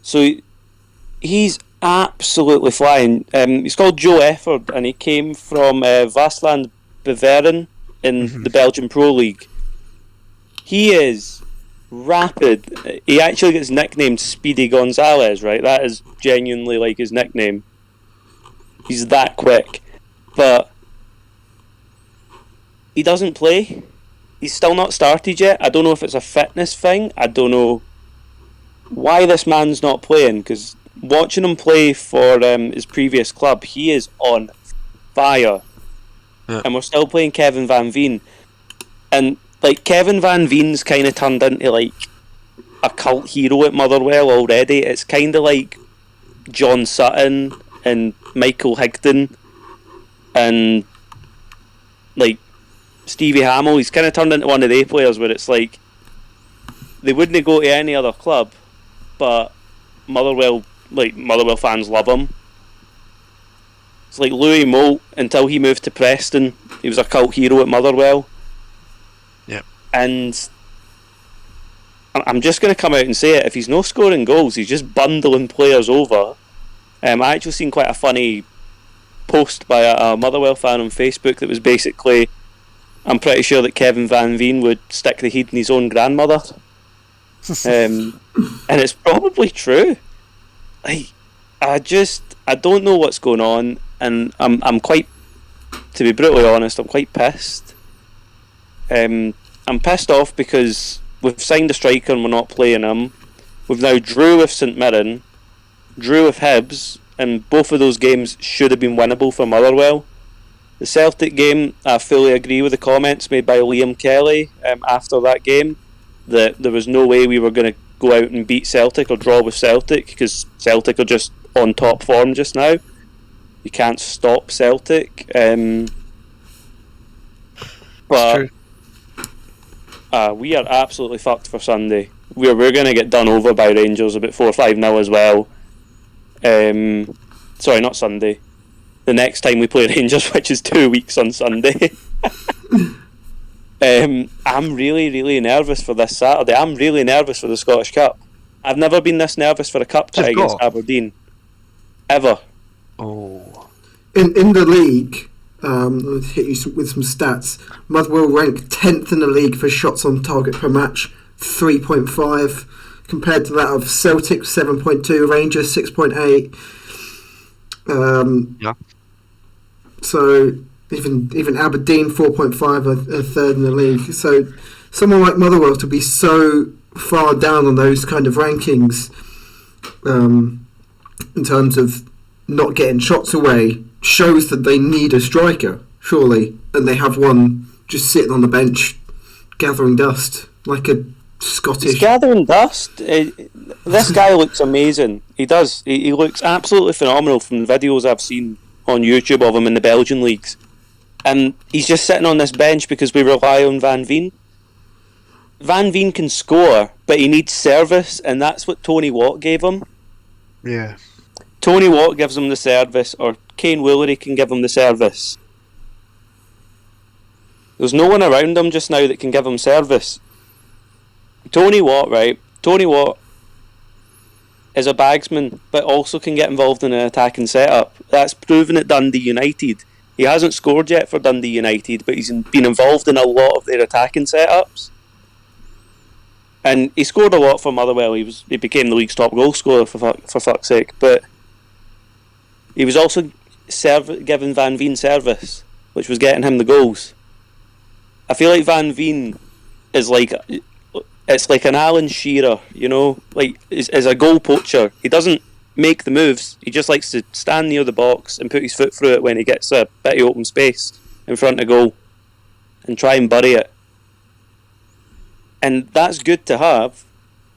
So he's absolutely flying. He's called Joe Efford, and he came from Vaasland Beveren in the Belgian Pro League. He is rapid. He actually gets nicknamed Speedy Gonzalez, right? That is genuinely like his nickname. He's that quick. But he doesn't play. He's still not started yet. I don't know if it's a fitness thing. I don't know why this man's not playing, because watching him play for his previous club, he is on fire. Yeah. And we're still playing Kevin Van Veen. And like, Kevin Van Veen's kind of turned into like a cult hero at Motherwell already. It's kind of like John Sutton and Michael Higdon and like Stevie Hamill. He's kind of turned into one of their players where it's like they wouldn't go to any other club, but Motherwell fans love him. It's like Louis Moult, until he moved to Preston, he was a cult hero at Motherwell. Yep. And I'm just going to come out and say it, if he's no scoring goals, he's just bundling players over. I actually seen quite a funny post by a Motherwell fan on Facebook that was basically, I'm pretty sure that Kevin Van Veen would stick the heat in his own grandmother. And it's probably true. I don't know what's going on, and I'm quite, to be brutally honest, I'm quite pissed. I'm pissed off because we've signed a striker and we're not playing him. We've now drew with St Mirren, drew with Hibs, and both of those games should have been winnable for Motherwell. The Celtic game, I fully agree with the comments made by Liam Kelly after that game, that there was no way we were going to go out and beat Celtic or draw with Celtic, because Celtic are just on top form just now. You can't stop Celtic. But we are absolutely fucked for Sunday. We're going to get done over by Rangers about 4 or 5-0 as well. Sorry, not Sunday. The next time we play Rangers, which is 2 weeks on Sunday. I'm really, really nervous for this Saturday. I'm really nervous for the Scottish Cup. I've never been this nervous for a cup tie against Aberdeen. Ever. Oh. In the league, I'll hit you with some stats. Motherwell rank 10th in the league for shots on target per match, 3.5, compared to that of Celtic, 7.2, Rangers, 6.8. Yeah. So even Aberdeen, 4.5, are third in the league. So someone like Motherwell to be so far down on those kind of rankings, in terms of not getting shots away, shows that they need a striker, surely, and they have one just sitting on the bench gathering dust like a Scottish. He's gathering dust. This guy looks amazing. He does. He looks absolutely phenomenal from the videos I've seen on YouTube of him in the Belgian leagues. And he's just sitting on this bench because we rely on Van Veen. Van Veen can score, but he needs service, and that's what Tony Watt gave him. Yeah. Tony Watt gives him the service, or Kane Woolery can give him the service. There's no one around him just now that can give him service. Tony Watt, right? Tony Watt is a bagsman, but also can get involved in an attacking setup. That's proven at Dundee United. He hasn't scored yet for Dundee United, but he's been involved in a lot of their attacking setups. And he scored a lot for Motherwell. He became the league's top goal scorer for fuck's sake. But he was also giving Van Veen service, which was getting him the goals. I feel like Van Veen is like, it's like an Alan Shearer, you know, like is a goal poacher. He doesn't make the moves. He just likes to stand near the box and put his foot through it when he gets a bit of open space in front of goal and try and bury it. And that's good to have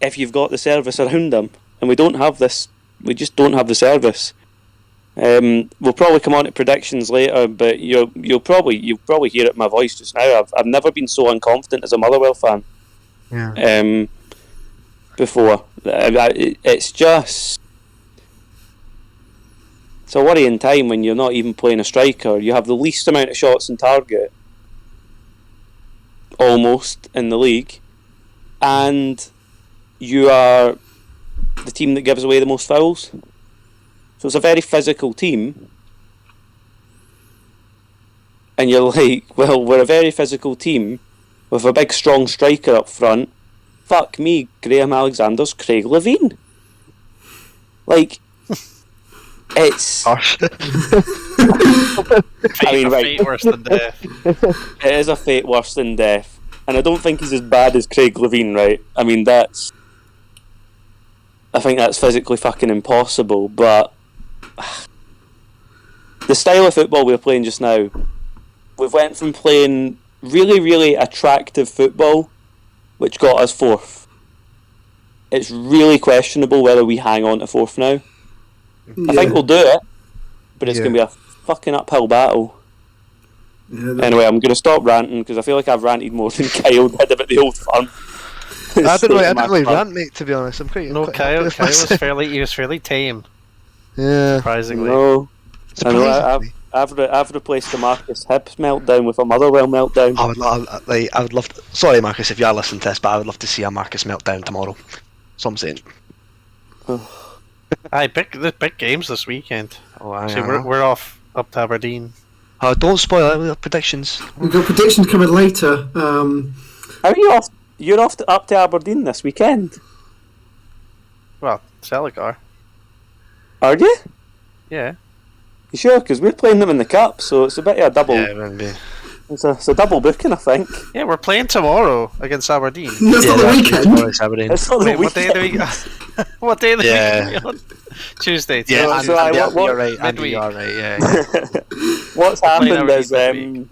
if you've got the service around him. And we don't have this. We just don't have the service. We'll probably come on to predictions later, but you'll probably hear it in my voice just now. I've never been so unconfident as a Motherwell fan. Yeah. Before. It's just, it's a worrying time when you're not even playing a striker. You have the least amount of shots on target, almost, in the league, and you are the team that gives away the most fouls. So it's a very physical team, and you're like, well, we're a very physical team with a big strong striker up front. Fuck me, Graham Alexander's Craig Levein. Like, it's Harsh. I mean, right. Fate worse than death. It is a fate worse than death, and I don't think he's as bad as Craig Levein, right? I mean, I think that's physically fucking impossible, but the style of football we're playing just now, we've went from playing really, really attractive football, which got us fourth. It's really questionable whether we hang on to fourth now. Yeah. I think we'll do it, but it's Yeah. going to be a fucking uphill battle. Yeah, Anyway, I'm going to stop ranting because I feel like I've ranted more than Kyle did about the Old Firm. I didn't really rant, mate, to be honest. I'm quite... No, quite Kyle happy with myself. he was fairly tame, Yeah. surprisingly. No, I know. Surprisingly. I've replaced the Marcus Hibbs meltdown with a Motherwell meltdown. I would love to, sorry Marcus if you are listening to this, but I would love to see a Marcus meltdown tomorrow. So I'm saying. Aye, the big games this weekend. Oh, I See, know. we're off up to Aberdeen. Don't spoil it with your predictions. We've got predictions coming later. Are you off? You're off up to Aberdeen this weekend, Well, Seligar. are you? Yeah. You sure? Because we're playing them in the cup, so it's a bit of a double. Yeah, maybe. It's a double booking, I think. Yeah, we're playing tomorrow against Aberdeen. That's not the weekend. Tomorrow's Aberdeen. It's not the Wait, what day of the weekend. week? What day of the Yeah. week are we on? Tuesday. Yeah, So- Andy, so I- Andy, what- you're right. Andy, midweek. you're right. Yeah. What's playing happened is, Aberdeen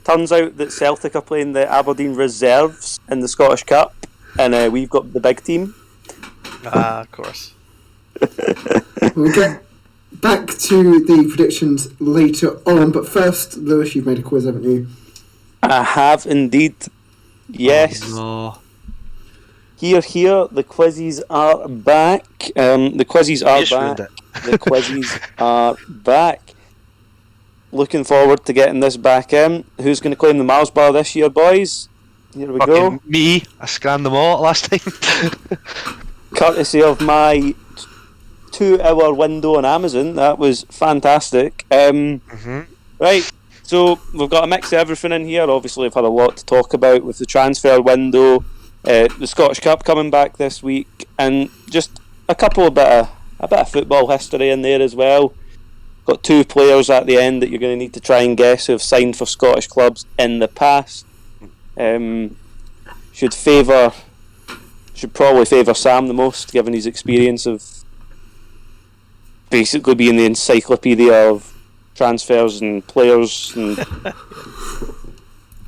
turns out that Celtic are playing the Aberdeen reserves in the Scottish Cup, and we've got the big team. Of course. We'll get back to the predictions later on, but first, Lewis, you've made a quiz, haven't you? I have indeed. Yes. Oh, Here, the quizzes are back. The quizzes no. are Just ruined back. it. The quizzes are back. Looking forward to getting this back in. Who's going to claim the Mars bar this year, boys? Here we go. Fucking me. I scanned them all last time. Courtesy of my 2-hour window on Amazon. That was fantastic. Right, so we've got a mix of everything in here. Obviously, we've had a lot to talk about with the transfer window, the Scottish Cup coming back this week, and just a bit of football history in there as well. Got 2 players at the end that you're going to need to try and guess who have signed for Scottish clubs in the past. Should probably favour Sam the most, given his experience of basically being the encyclopedia of transfers and players and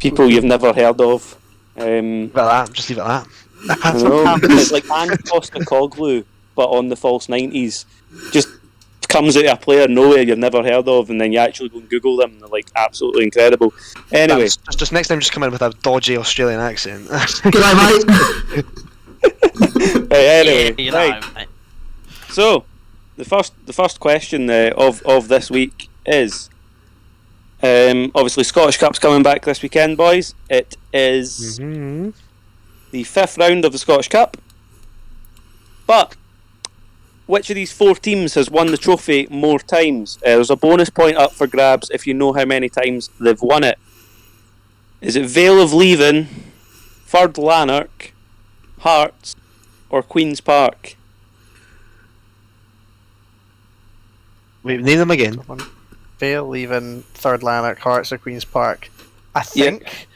people you've never heard of. Leave it at that. Just leave it at that. I know. It's like Postecoglou, but on the false90s. Just comes out of a player nowhere you've never heard of, and then you actually go and Google them, and they're like absolutely incredible. Anyway, just next time, just come in with a dodgy Australian accent. G'day, mate. anyway, You right. know, mate. So the first question of this week is obviously Scottish Cup's coming back this weekend, boys. It is the 5th round of the Scottish Cup, but which of these 4 teams has won the trophy more times? There's a bonus point up for grabs if you know how many times they've won it. Is it Vale of Leven, Third Lanark, Hearts, or Queen's Park? Wait, name them again. Vale, Leven, Third Lanark, Hearts, or Queen's Park. I think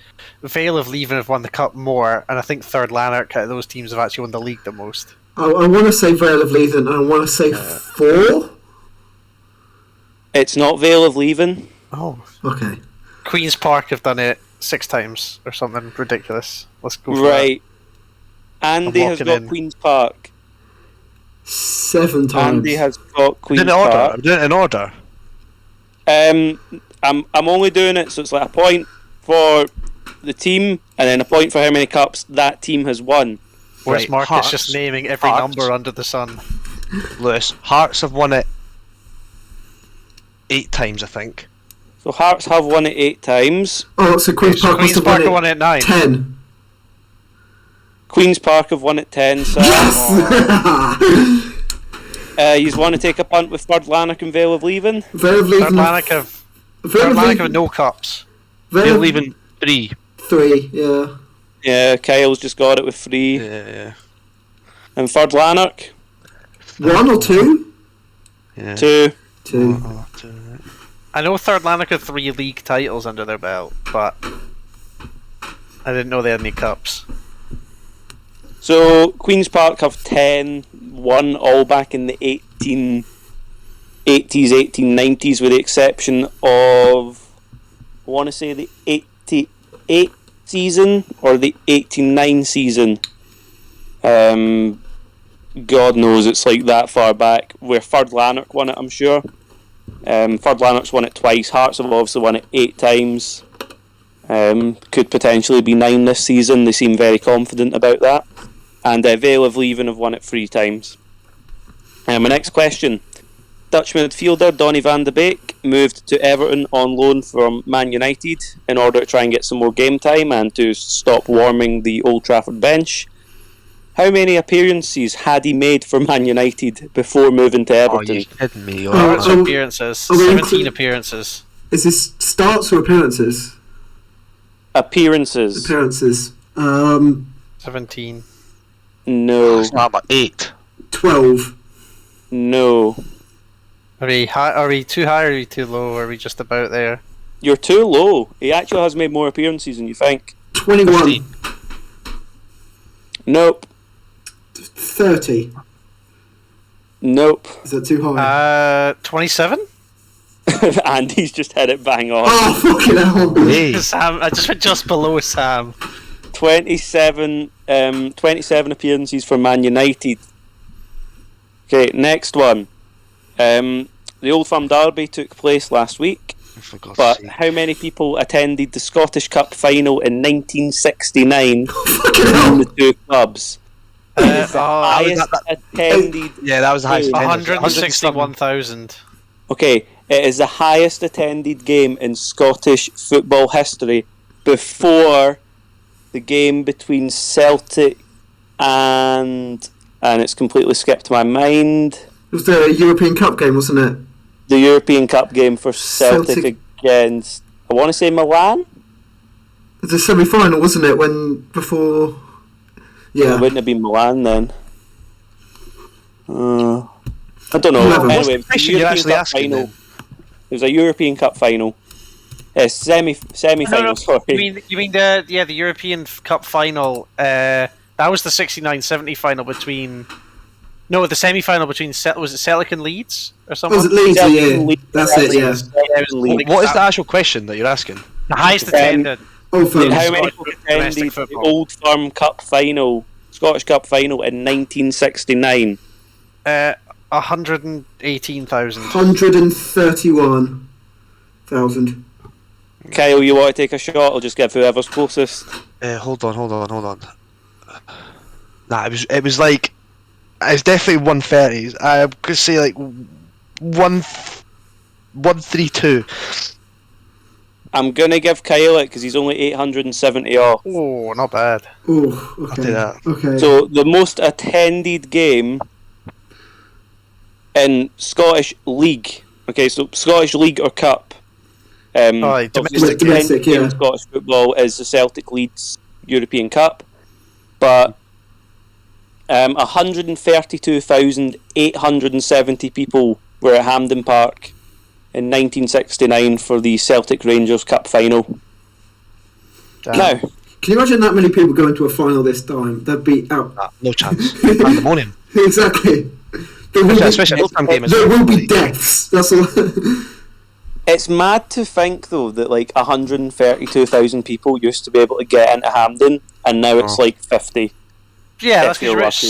Vale of Leven have won the cup more, and I think Third Lanark out of those teams have actually won the league the most. I want to say Vale of Leven, and I want to say 4. It's not Vale of Leven. Oh. Okay. Queen's Park have done it 6 times or something ridiculous. Let's go for Right. Andy I'm has walking got in. Queen's Park. 7 times. Andy has got Queen's In order. Park. I'm doing it in order. I'm only doing it so it's like a point for the team and then a point for how many cups that team has won. that. Whereas Right, Mark is Hearts. just naming every Hearts. number under the sun. Lewis, Hearts have won it 8 times, I think. So Hearts have won it 8 times. Oh, so Queen's Park must Queen's have Park won have won it 9. 10. Queen's Park have won it 10. So you want to take a punt with Third Lanark and Vale of Leven? Vale of Third Leven. Lanark have Vale Third of Lanark have Leven. no cups. Vale They're of leaving 3. 3, yeah. Yeah, Kyle's just got it with 3. Yeah. And Third Lanark? 1 or 2? Yeah. 2. 2. I know Third Lanark have 3 league titles under their belt, but I didn't know they had any cups. So Queen's Park have 10, 1 all back in the 1880s, 1890s, with the exception of, I want to say the 88 season or the 89 season. God knows it's like that far back. Where Third Lanark won it, I'm sure. Third Lanark's won it twice. Hearts have obviously won it 8 times. Could potentially be 9 this season. They seem very confident about that. And Vale of Leven have won it 3 times. My next question. Dutch midfielder Donny van de Beek moved to Everton on loan from Man United in order to try and get some more game time and to stop warming the Old Trafford bench. How many appearances had he made for Man United before moving to Oh, Everton? you kidding me? Hearts oh, appearances. oh, 17 appearances. Is this starts or appearances? Appearances. Appearances. 17. No. It's not about 8. 12. No. Are we too high or are we too low? Or are we just about there? You're too low. He actually has made more appearances than you think. 21. 15. Nope. 30. Nope. Is that too high? 27? Andy's just hit it bang on. Oh, fucking hell. Hey. Sam, I just went just below Sam. 27 appearances for Man United. Okay, next one. The Old Firm Derby took place last week, For God's but sake. how many people attended the Scottish Cup final in 1969 Fucking from hell. the 2 clubs? Highest that- attended. Yeah, that was the highest. attendance. 161,000. Okay, it is the highest attended game in Scottish football history before the game between Celtic and it's completely skipped my mind. It was the European Cup game, wasn't it? The European Cup game for Celtic Celtic. against, I want to say Milan? It was the semi-final, wasn't it? Before... It Yeah. wouldn't have been Milan then. I don't know. Whatever. Anyway, it was the Question you're European actually Cup asking final. then? It was a European Cup final. Semi-final, sorry. You mean the European Cup final? That was the 69-70 final between No, the semi-final between was it Celtic and Leeds or Oh, something? was it Leeds? Celtic Yeah, and Leeds. that's it. Yeah. What is the actual question that you're asking? The highest attended. Oh, fans. How many Scottish people attended domestic the football. Old Firm Cup final, Scottish Cup final in 1969? 118,000. 131,000. Kyle, you want to take a shot? I'll just give whoever's closest. Hold on. Nah, it was like, it's definitely 130s. I could say like 132. I'm gonna give Kyle it because he's only 870 off. Oh, not bad. Oh, I'll okay. do that. Okay. So the most attended game in Scottish League. Okay, so Scottish League or Cup. Aye, obviously domestic, the yeah. in Scottish football is the Celtic Leeds European Cup, but 132,870 people were at Hampden Park in 1969 for the Celtic Rangers Cup final. Damn. Now, Can you imagine that many people going to a final this time? They'd be out. Nah, no chance. Pandemonium. Exactly. There will, Especially an old-time game as there well. will be deaths. That's all. it's mad to think though that like 132,000 people used to be able to get into Hampden, and now it's like 50. Yeah, that's If you're because lucky.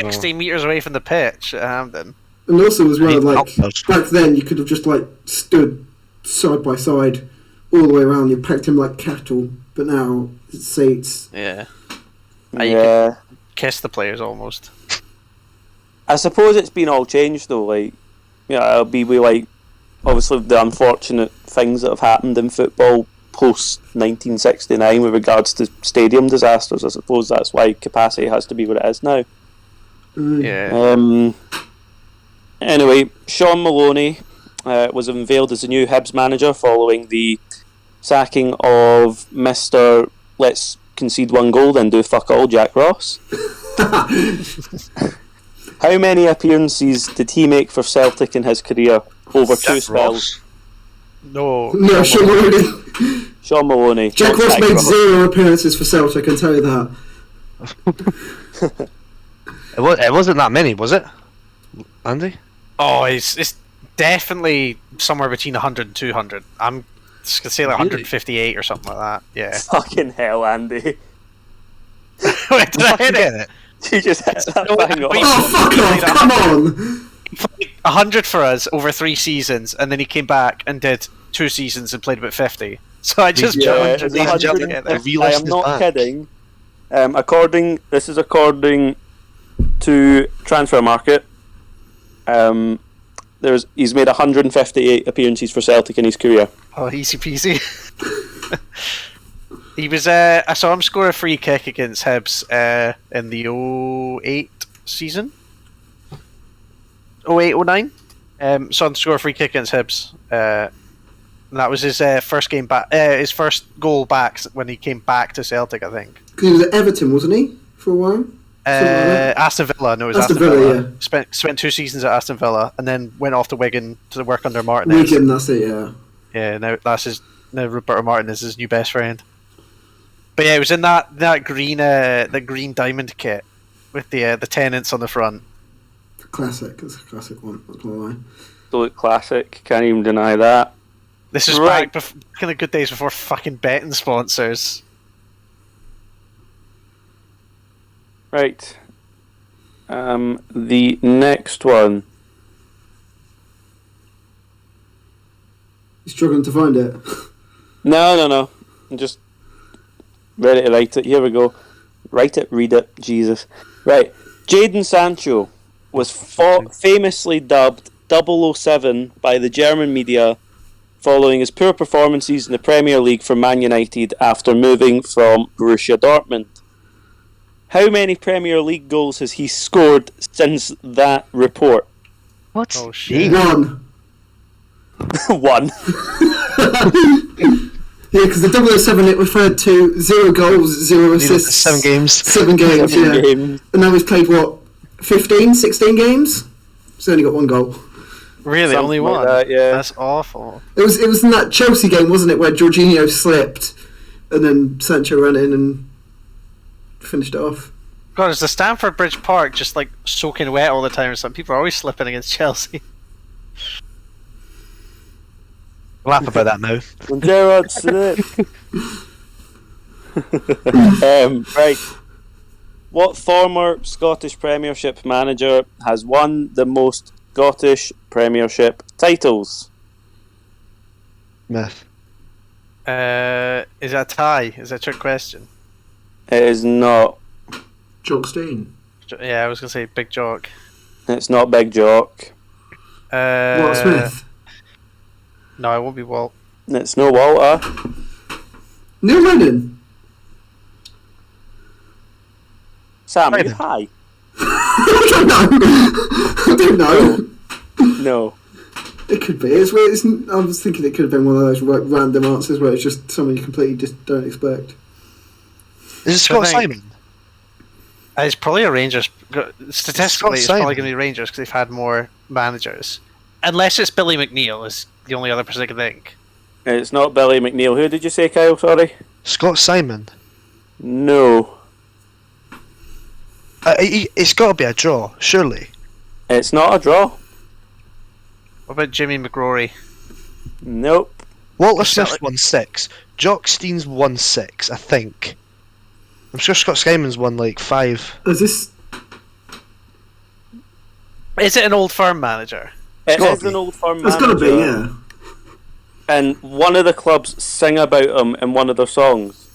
you're 60 metres away from the pitch at Hampden. And also as well, like Outpost. back then, you could have just like stood side by side all the way around. You packed them like cattle, but now it's seats. Yeah. Yeah. Kiss the players almost. I suppose it's been all changed though, like, you know, it'll be with, like, obviously the unfortunate things that have happened in football post 1969 with regards to stadium disasters. I suppose that's why capacity has to be what it is now. Yeah. Anyway, Sean Maloney was unveiled as the new Hibs manager following the sacking of Mr. Let's concede one goal then do fuck all, Jack Ross. How many appearances did he make for Celtic in his career over two spells? No. No, Sean Maloney. Sean Maloney. Jack not Ross Jack made 0 appearances for Celtic, I can tell you that. It wasn't that many, was it, Andy? Oh, it's definitely somewhere between 100 and 200. I'm just going to say like Really? 158 or something like that. Yeah. Fucking hell, Andy. Wait, did I hit it? You just hit that No, bang on. wait. Oh, fuck off, come on! 100 for us over 3 seasons, and then he came back and did 2 seasons and played about 50. So I just Yeah, jumped. it's 100. I am not kidding. This is according to Transfer Market. He's made 158 appearances for Celtic in his career. Oh, easy peasy. He was. I saw him score a free kick against Hibs in the 08 season. 08-09. Saw him score a free kick against Hibs. And that was his first game back. His first goal back when he came back to Celtic, I think. Because he was at Everton, wasn't he, for a while? Aston Villa. No, it was Aston Aston Villa, Villa. yeah. Spent 2 seasons at Aston Villa, and then went off to Wigan to work under Martinez. Wigan, that's it, yeah. Yeah, now Roberto Martinez is his new best friend. But yeah, it was in that green the green diamond kit with the tenants on the front. Classic, it's a classic one, not gonna lie. Absolute classic. Can't even deny that. This is Right. back in the good days before fucking betting sponsors. Right. The next one. You struggling to find it? No. I'm just ready to write it. Here we go. Write it, read it. Jesus. Right. Jadon Sancho was famously dubbed 007 by the German media following his poor performances in the Premier League for Man United after moving from Borussia Dortmund. How many Premier League goals has he scored since that report? What? Oh shit! One. One. Yeah, because the 007 it referred to 0 goals, 0 assists. 7 games. 7 games, Seven yeah. games. And now he's played, what, 15, 16 games? He's only got 1 goal. Really, Something only like one? that, yeah. That's awful. It was in that Chelsea game, wasn't it, where Jorginho slipped and then Sancho ran in and finished it off. God, is the Stamford Bridge Park just like soaking wet all the time or something? People are always slipping against Chelsea. Laugh about that now. When Gerrard slipped. Right. What former Scottish Premiership manager has won the most Scottish Premiership titles? Myth. Is that a tie? Is that a trick question? It is not. Jock Stein. Yeah, I was gonna say Big Jock. It's not Big Jock. Walt Smith. No, it won't be Walt. It's no Walter. Neil Lennon. Sam, are you high? I don't know. No. It could be. I was thinking it could have been one of those random answers where it's just something you completely just don't expect. Is it Scott Simon? It's probably a Rangers. Statistically, it's Simon. probably going to be Rangers because they've had more managers. Unless it's Billy McNeil is the only other person I can think. It's not Billy McNeil. Who did you say, Kyle? Sorry? Scott Simon. No. It's got to be a draw, surely. It's not a draw. What about Jimmy McGrory? Nope. Walter Smith won 6. Jock Stein's won 6, I think. I'm sure Scott Simon's won like 5. Is this? Is it an old firm manager? It gotta is be. an old firm It's manager. got to be, yeah. And one of the clubs sing about him in one of their songs.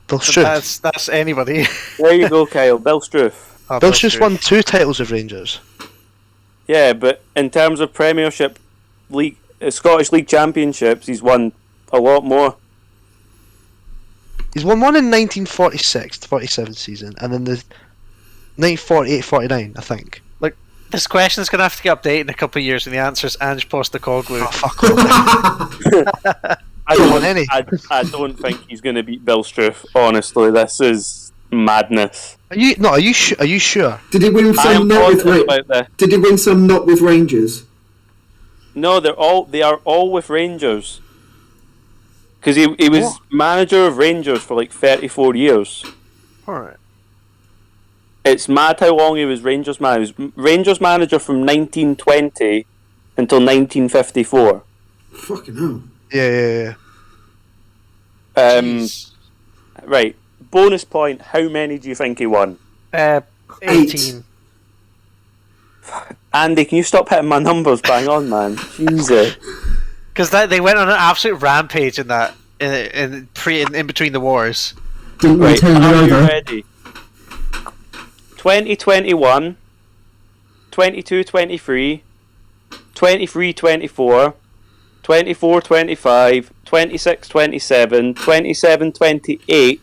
Bill Struth. That's anybody. There you go, Kyle. Bill Struth. Oh, Bill Struth won 2 titles with Rangers. Yeah, but in terms of Premiership, League, Scottish League Championships, he's won a lot more. He's won one in 1946-47 season, and then the 1948-49, I think. This question's going to have to get updated in a couple of years when the answer's Ange Postecoglou. Oh, fuck off. I don't want any. I don't think he's going to beat Bill Struth. Honestly, this is madness. Are you sure? Did he win I am some not with positive about this. Did he win some not with Rangers? No, they are all with Rangers. Because he was manager of Rangers for like 34 years. Alright. It's mad how long he was Rangers manager. He was Rangers manager from 1920 until 1954. Fucking hell. Yeah. Right. Bonus point. How many do you think he won? 18. Andy, can you stop hitting my numbers bang on, man? Jesus. Because they went on an absolute rampage in that in between the wars. Didn't Right, turn you are you over? ready? 2021, 22-23, 23-24, 24-25, 26-27, 27-28,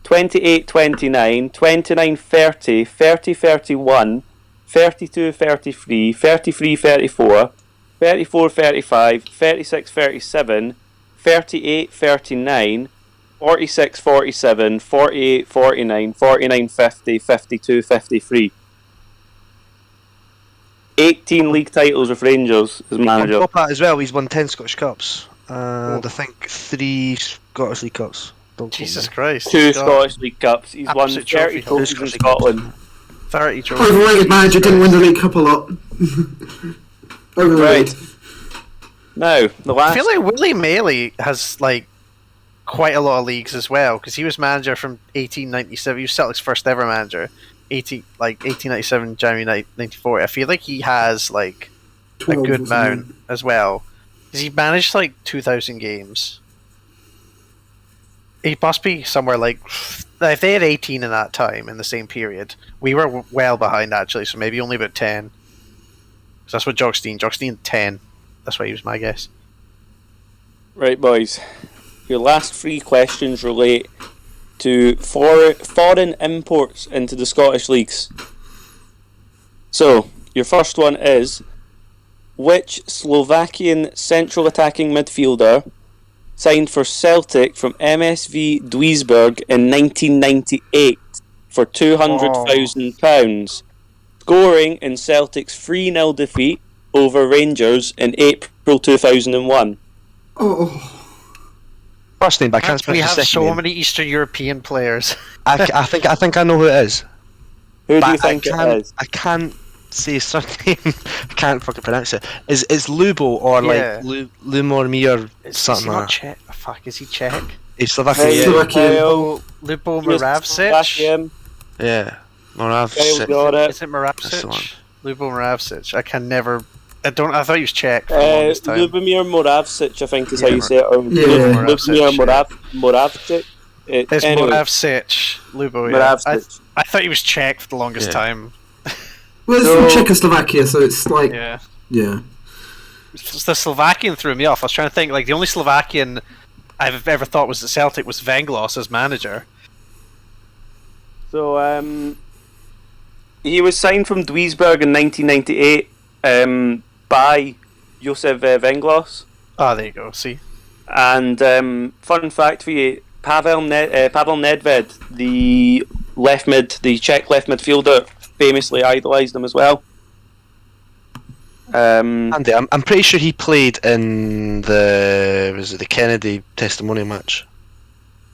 28-29, 29-30, 30-31, 32-33, 33-34, 34-35, 36-37, 38-39, 46-47, 48-49, 49-50, 52-53. 18 league titles with Rangers as manager. On top of that as well, he's won 10 Scottish Cups. And I think 3 Scottish League Cups. Don't quote Jesus me. Christ. 2 God. Scottish League Cups. He's won Absolute 30 trophy. trophies in Scottish League Scotland. 30 trophies. Overrated manager, didn't win the League Cup a lot. Overrated. Right. Now, the I last... feel like Willie Maley has like quite a lot of leagues as well because he was manager from 1897. He was Celtic's first ever manager. 1897 January 94. I feel like he has like a 12 good or something. amount as well because he managed like 2,000 games. He must be somewhere like if they had 18 in that time in the same period, we were well behind actually. So maybe only about 10. So that's what Jock Stein 10. That's why he was my guess. Right, boys. Your last 3 questions relate to foreign imports into the Scottish leagues. So, your first one is, which Slovakian central attacking midfielder signed for Celtic from MSV Duisburg in 1998 for £200,000, scoring in Celtic's 3-0 defeat over Rangers in April 2001? Oh, first name, but I can't We pronounce have his second so name. many Eastern European players. I think I know who it is. Who do But you think it is? I can't say his surname. I can't fucking pronounce it. It's Lubo or Yeah. like Lumormir Is something he like not that. Czech? Oh, fuck, is he Czech? He's Slovakian. Hey, Yeah, Slovakian. Kyle, Lubo Just Moravcic? Slovakian. yeah. Morav. Kyle got it. Is it That's the one. Moravcic? Lubo Moravcic. I can never. I thought he was Czech for the longest time. Lubomir Moravcic, I think is how Yeah, you say it. Or Yeah. Lubomir Moravcic. It's Anyway, Moravcic. Lubo, yeah. Moravcic. I thought he was Czech for the longest Yeah. time. Well, it's from Czechoslovakia, so it's like Yeah. yeah. The Slovakian threw me off. I was trying to think, like, the only Slovakian I've ever thought was at Celtic was Venglos as manager. So he was signed from Duisburg in 1998 by Josef Venglos. Oh, there you go. See? And fun fact for you, Pavel Nedved, the Czech left midfielder, famously idolised him as well. Andy, I'm pretty sure he played in the Kennedy testimonial match.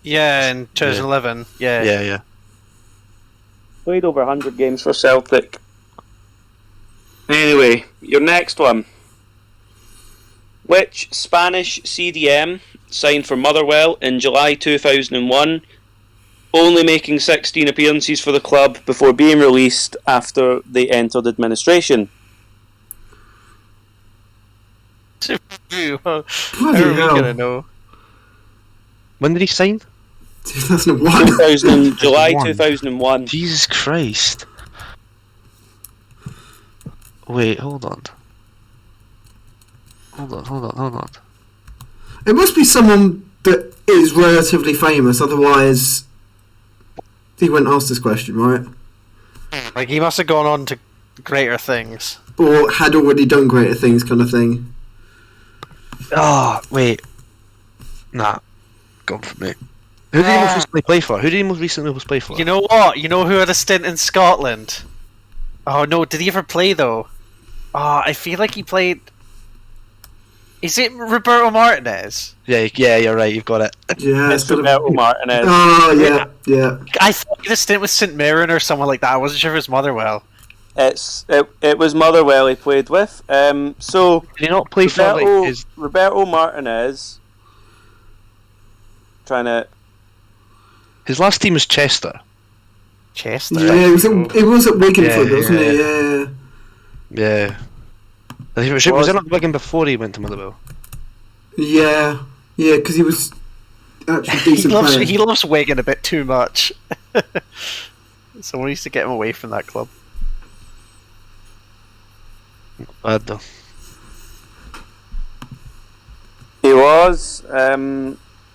Yeah, in 2011. Yeah. Yeah. Played over 100 games for Celtic. Anyway, your next one. Which Spanish CDM signed for Motherwell in July 2001, only making 16 appearances for the club before being released after they entered administration? How are Bloody we hell. gonna know? When did he sign? 2001. July 2001. 2001. Jesus Christ. Wait, hold on. It must be someone that is relatively famous, otherwise he wouldn't ask this question, right? Like, he must have gone on to greater things. Or had already done greater things, kind of thing. Oh, wait. Nah. Gone for me. Who did he most recently play for? You know what? You know who had a stint in Scotland? Oh no, did he ever play though? Oh, I feel like he played. Is it Roberto Martinez? Yeah, you're right, you've got it. Yeah, It's got a- Roberto Martinez. Oh, yeah. I thought he had a stint with St Mirren or someone like that. I wasn't sure if it was Motherwell. It was Motherwell he played with. So Did he not play for like his... Roberto Martinez. Trying to. His last team was Chester. Chester. Yeah, it was at Wigan Yeah, for a bit, wasn't yeah. it? Yeah. Yeah. I think was it not Wigan before he went to Motherwell? Yeah, because he was actually a decent player. He loves Wigan a bit too much. Someone needs to get him away from that club. Bad though. He was.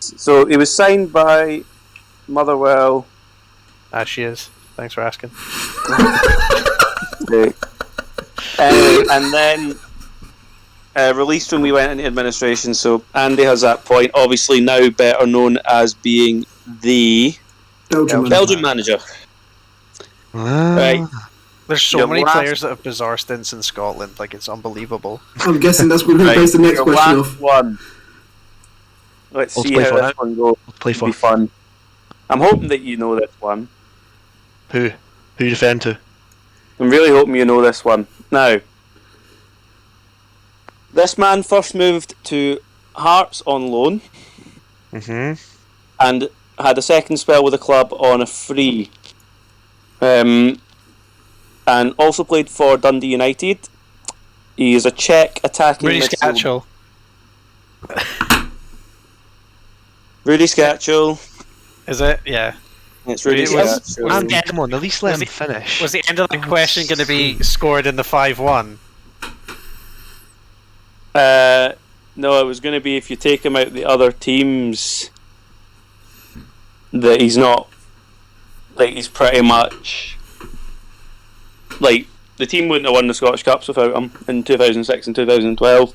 So he was signed by Motherwell. She is. Thanks for asking. And then released when we went into administration. So Andy has that point. Obviously now better known as being the Belgian manager. Right. There's so Your many last- players that have bizarre stints in Scotland. Like, it's unbelievable. I'm guessing that's what we're going to base the next your question last off. one. Let's Let's see play how for this it. one goes. Play It'll for be fun. I'm hoping that you know this one. who? Who are you referring to? I'm really hoping you know this one. Now, this man first moved to Hearts on loan Mm-hmm. and had a second spell with the club on a free. And also played for Dundee United. He is a Czech attacking Rudy midfielder. Skacel. Rudy Skacel. Is it? Yeah. It's Rudy Was- Skacel. was- Andy, come on, at least let Was him he- finish. Was the end of the question going to be scored in the 5-1? No, it was going to be if you take him out the other teams that he's not, like, he's pretty much like the team wouldn't have won the Scottish Cups without him in 2006 and 2012.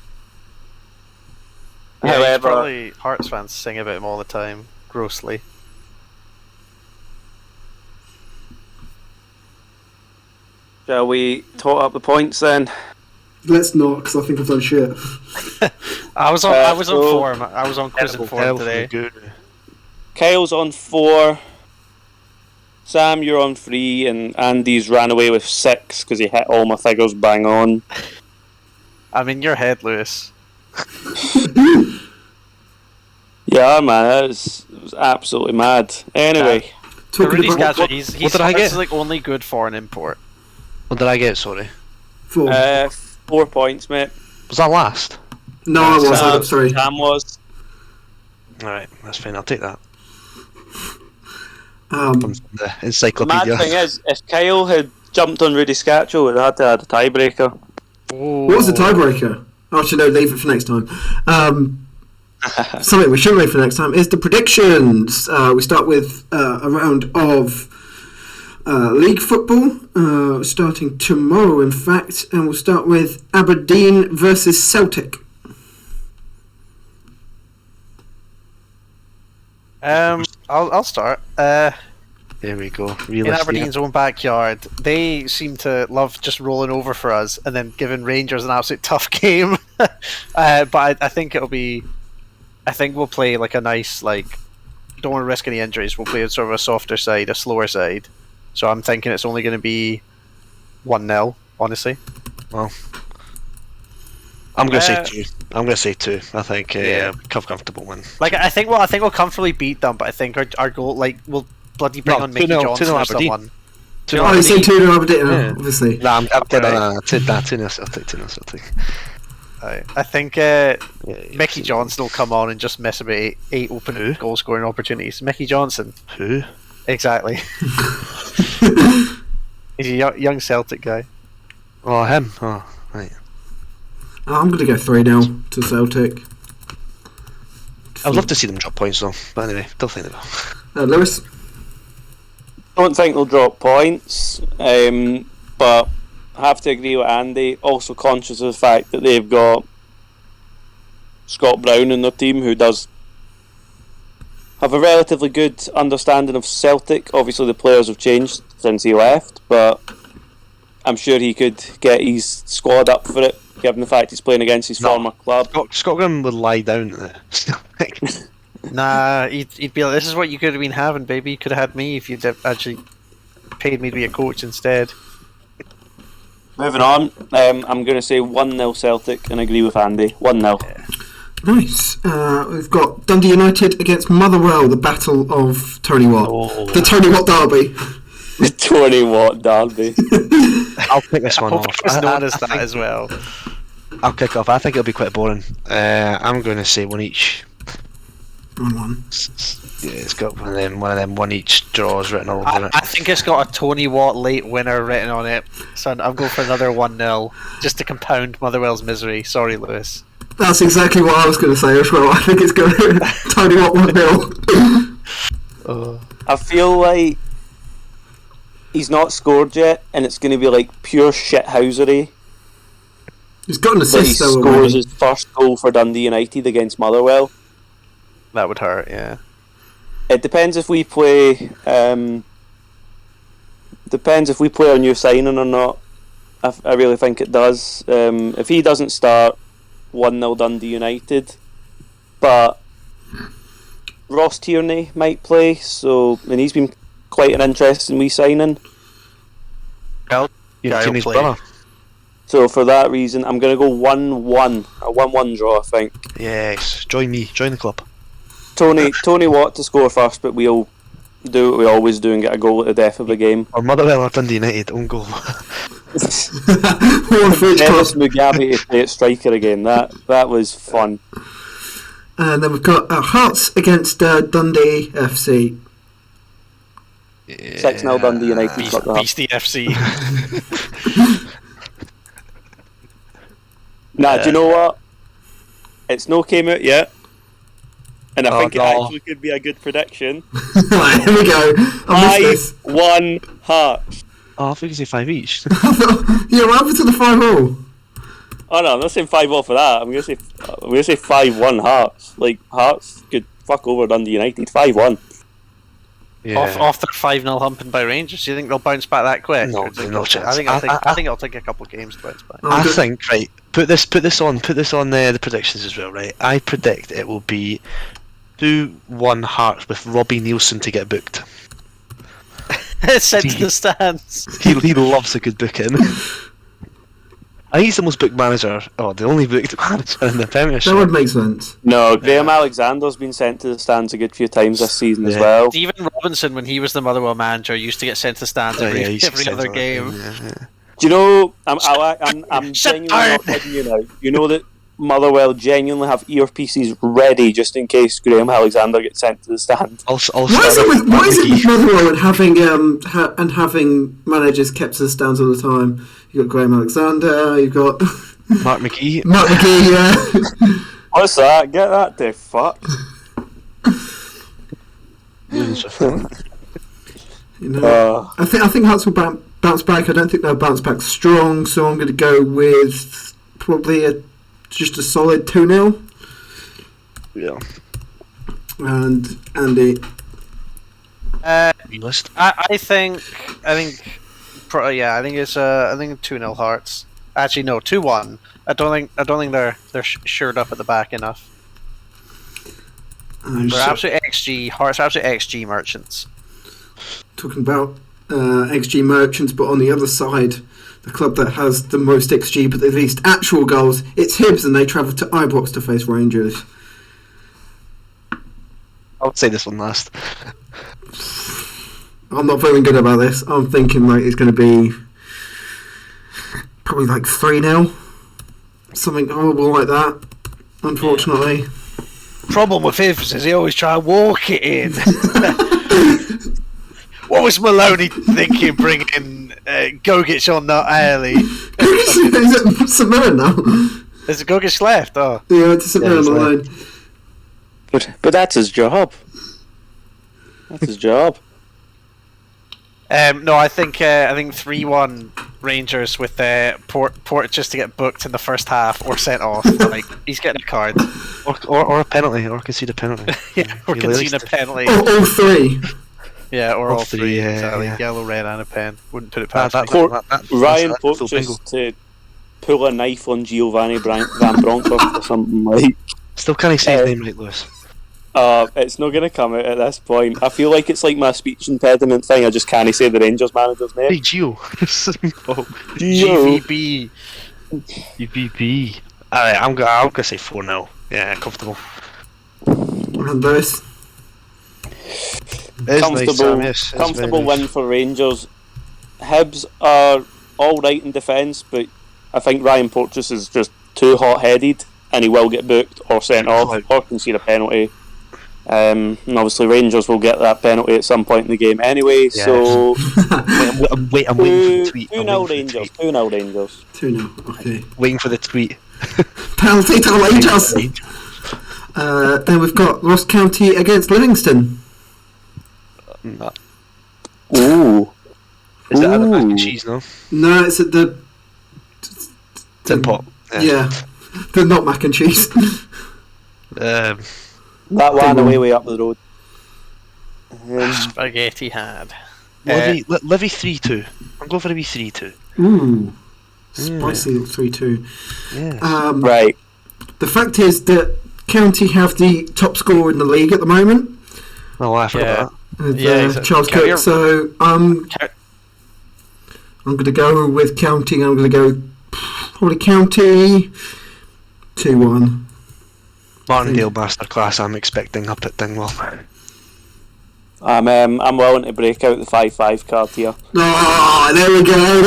Yeah, However, probably Hearts fans sing about him all the time, grossly. shall we tot up the points then? Let's not, because I think I've done shit. I was on. I was on form. I was on quiz Terrible, and form terrible today. good. Kyle's on 4. Sam, you're on 3, and Andy's ran away with 6 because he hit all my figures bang on. I'm in your head, Lewis. Yeah, man, it was absolutely mad. Anyway, Talking about He's what did I get? Is like only good for an import. What did I get? Sorry. 4. 4 points, mate. Was that last? No, I wasn't. I'm sorry. Sam was. Alright, that's fine. I'll take that. Um, The The encyclopedia. mad thing is, if Kyle had jumped on Rudy Scatchell, we'd have had to add a tiebreaker. what was the tiebreaker? Actually, no, leave it for next time. Something we should leave for next time is the predictions. We start with a round of league football, starting tomorrow, in fact, and we'll start with Aberdeen versus Celtic. I'll start. There we go. In Aberdeen's own backyard, they seem to love just rolling over for us and then giving Rangers an absolute tough game. But I think it'll be. I think we'll play like a nice, like, don't want to risk any injuries. We'll play sort of a softer side, a slower side. So I'm thinking it's only going to be 1-0, honestly. Well, I'm going to say 2. I'm going to say 2. I think comfortable win. Like I think we'll comfortably beat them, but I think our goal, like, we'll bloody bring on Mickey 2-0 Johnson or Aberdeen. someone. Oh, you say 2 to Aberdeen, obviously. Nah, I'm kidding. Right. No, 2-0 Celtic. 2-0 Celtic. I think Mickey Johnson will come on and just miss about 8 open goal scoring opportunities. Mickey Johnson. Who? Exactly. He's a young Celtic guy. Oh, him. Oh, right. I'm going to go 3-0 to Celtic. I'd love to see them drop points though. But anyway, don't think they will. Lewis? Don't think they'll drop points, but I have to agree with Andy. Also conscious of the fact that they've got Scott Brown in their team, who does have a relatively good understanding of Celtic. Obviously the players have changed since he left, but I'm sure he could get his squad up for it, given the fact he's playing against his former club. Scotland would lie down there. Nah, he'd be like, this is what you could have been having, baby. You could have had me if you'd have actually paid me to be a coach instead. Moving on, I'm going to say 1-0 Celtic and agree with Andy. 1-0. Nice. We've got Dundee United against Motherwell, the battle of Tony Watt. Oh. The Tony Watt derby. The 20 watt derby. I'll pick this one off. It's known as that as well. I'll kick off. I think it'll be quite boring. I'm going to say 1 each. 1-1. Yeah, it's got one of them 1 each draws written all over it. I think it's got a Tony Watt late winner written on it. So I'm going for another 1-0 just to compound Motherwell's misery. Sorry, Lewis. That's exactly what I was going to say as well. I think it's going to Tony Watt 1-0. I feel like he's not scored yet, and it's going to be like pure shithousery. He's got an But he assist though scores already. his first goal for Dundee United against Motherwell. That would hurt, yeah. It depends if we play. Depends if we play our new signing or not. I really think it does. If he doesn't start, 1-0 Dundee United. But Ross Tierney might play, and he's been quite an interesting wee signing. Yeah, I'll Tierney's play. brother. So for that reason, I'm going to go 1-1. A 1-1 draw, I think. Yes, join me. Join the club. Tony Watt to score first, but we'll do what we always do and get a goal at the death of the game. Or Motherwell or Dundee United own goal. One for each club. Dennis Mugabe to play at striker again. That was fun. And then we've got Hearts against Dundee FC. 6-0 Dundee United. Got that. Beastie FC. Nah, do you know what? It's no came out yet, and I think it actually could be a good prediction. Right, here we go. I missed this. 5-1 Hearts. Oh, I think you say 5 each. Yeah, what happened to the 5-0? Oh no, I'm not saying 5-0 for that. I'm gonna say 5-1 Hearts. Like Hearts could fuck over Dundee United. 5-1. Yeah. Off their 5-0 humping by Rangers. Do you think they'll bounce back that quick? No, Or do you no think chance. I think it'll take a couple of games to bounce back. I think, right, Put this on the predictions as well, right? I predict it will be 2-1 Hearts with Robbie Nielsen to get booked. Sent to the stands. He loves a good booking. I think he's the most booked manager, the only booked manager in the Premiership. That would make sense. No, Graham Alexander's been sent to the stands a good few times this season as well. Stephen Robinson, when he was the Motherwell manager, used to get sent to the stands every other game. Yeah. Do you know, I'm genuinely not kidding you now. You know that Motherwell genuinely have earpieces ready just in case Graham Alexander gets sent to the stand. What is it with Motherwell and having managers kept to the stands all the time? You've got Graham Alexander, you've got Mark McGee. Yeah. What's that? Get that the fuck. I think Hearts will bounce back. I don't think they'll bounce back strong, so I'm going to go with probably just a solid 2-0. Yeah. And Andy. I think it's 2-0 Hearts. Actually, no, 2-1. I don't think they're shored up at the back enough. They're absolute XG. Hearts are absolute XG merchants. Talking about XG merchants, but on the other side, the club that has the most XG but the least actual goals, it's Hibs, and they travel to Ibrox to face Rangers. I'll say this one last. I'm not feeling good about this. I'm thinking like it's going to be probably like 3-0. Something horrible like that, unfortunately. Problem with Hibs is he always try and walk it in. What was Maloney thinking bringing Gogic on that early? Is it St Mirren now? Is it Gogic left? Oh. Yeah, it's St Mirren on the line. But that's his job. That's his job. No, I think 3-1 Rangers with Port just to get booked in the first half or sent off. Like he's getting a card or a penalty, or concede a penalty. Yeah, or concede a penalty. All three. Yeah, or all three. Yeah, exactly. yeah. Yellow, red, and a pen. Wouldn't put it past me. Ryan Porteous to pull a knife on Giovanni Van Bronckhorst or something like. Still can't say his name right, Lewis. It's not going to come out at this point. I feel like it's like my speech impediment thing. I just can't say the Rangers manager's name. Hey, Gio. GVB. GVB. Alright, I'm gonna say 4-0. Yeah, comfortable. And Lewis. Comfortable win for Rangers. Hibs are alright in defence, but I think Ryan Porteous is just too hot-headed and he will get booked or sent off or concede a penalty. And obviously Rangers will get that penalty at some point in the game anyway, so... I'm waiting for the tweet. 2-0 Rangers. 2-0 Rangers. 2-0, okay. Waiting for the tweet. Penalty to Rangers! Then we've got Ross County against Livingston. No. Ooh. Is that at the mac and cheese, no? No, it's at the... Tin pot. Yeah. The not mac and cheese. That one way up the road. Spaghetti had. Livy 3-2. I'm going for a wee 3-2. Ooh. Spicy 3-2. Yeah. Right. The fact is that County have the top scorer in the league at the moment. Oh, I forgot that. With, Charles Cook. So I'm going to go with County. I'm going to go probably County 2-1. Martindale masterclass. I'm expecting up at Dingwall. I'm willing to break out the 5-5 card here. Oh, there we go.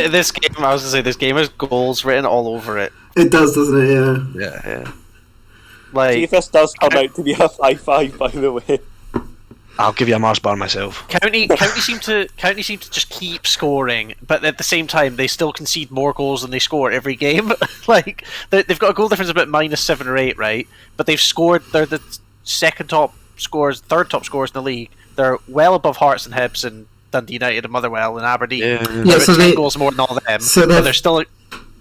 This game, I was going to say, this game has goals written all over it. It does, doesn't it? Yeah. Yeah. See if this does come out to be a 5-5, by the way. I'll give you a Mars bar myself. County seem to just keep scoring, but at the same time they still concede more goals than they score every game. Like they've got a goal difference of about -7 or 8, right? But they've scored. They're the third top scorers in the league. They're well above Hearts and Hibs and Dundee United and Motherwell and Aberdeen. Yeah, so 10 goals more than all of them. So but they're still.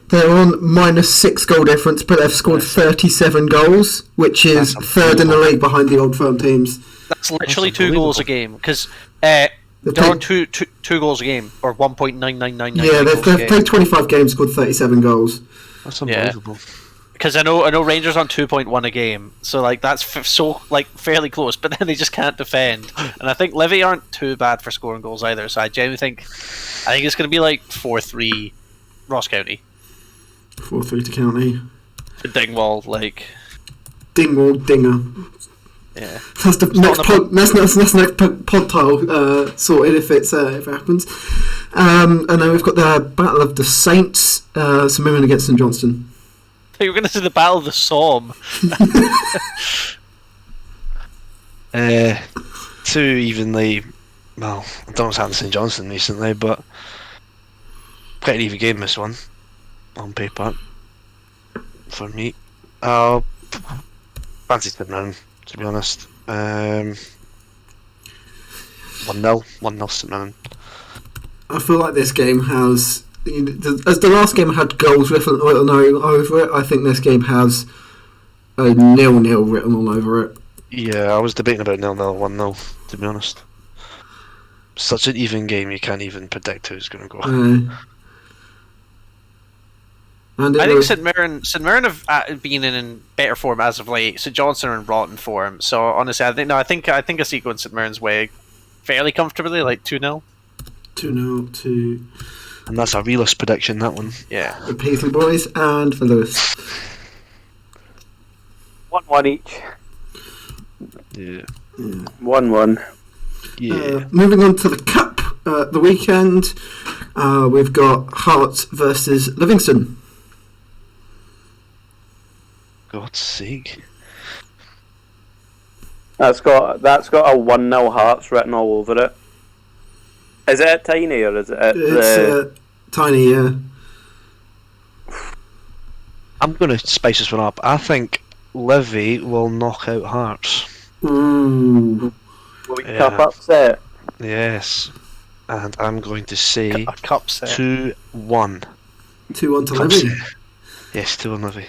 They're on -6 goal difference, but they've scored 37 goals, which is third in the league behind the Old Firm teams. That's literally 2 goals a game, because They're on two goals a game, or 1.9999. Yeah, they've played 25 games, scored 37 goals. That's unbelievable. Because I know Rangers on 2.1 a game, so like that's fairly close. But then they just can't defend, and I think Livy aren't too bad for scoring goals either. So I genuinely think it's going to be like 4-3 Ross County. 4-3 to County. Dingwall, like Dingwall, Dinger. Yeah, That's the next pod. That's the next pod tile sorted if it happens. And then we've got the Battle of the Saints, St Mirren against St Johnstone. you were going to say the Battle of the Somme. Two evenly. Well, I don't know what's happened to St Johnstone recently, but quite an even game this one on paper for me. Fancy St Mirren, to be honest. 1-0 St Mirren. I feel like this game has, as the last game had goals written all over it, I think this game has a 0-0 written all over it. Yeah, I was debating about 0-0, 1-0, to be honest. Such an even game, you can't even predict who's going to go. I think St Mirren have been in better form as of late. St Johnstone are in rotten form. So honestly, I think I see going St Mirren's way fairly comfortably, like 2-0. 2-0 to... And that's a realist prediction, that one. Yeah. The Paisley boys and the Lewis. 1-1 each. Yeah. 1-1. Yeah. Moving on to the Cup, the weekend, we've got Hearts versus Livingston. God's sake. That's got a 1-0 Hearts written all over it. Is it at Tiny or is it at It's Tiny, yeah. I'm going to spice this one up. I think Livy will knock out Hearts. Ooh. Cup upset. Yes. And I'm going to say A cup set. 2-1. 2-1 to Cup Livy. set. Yes, 2-1 Livy.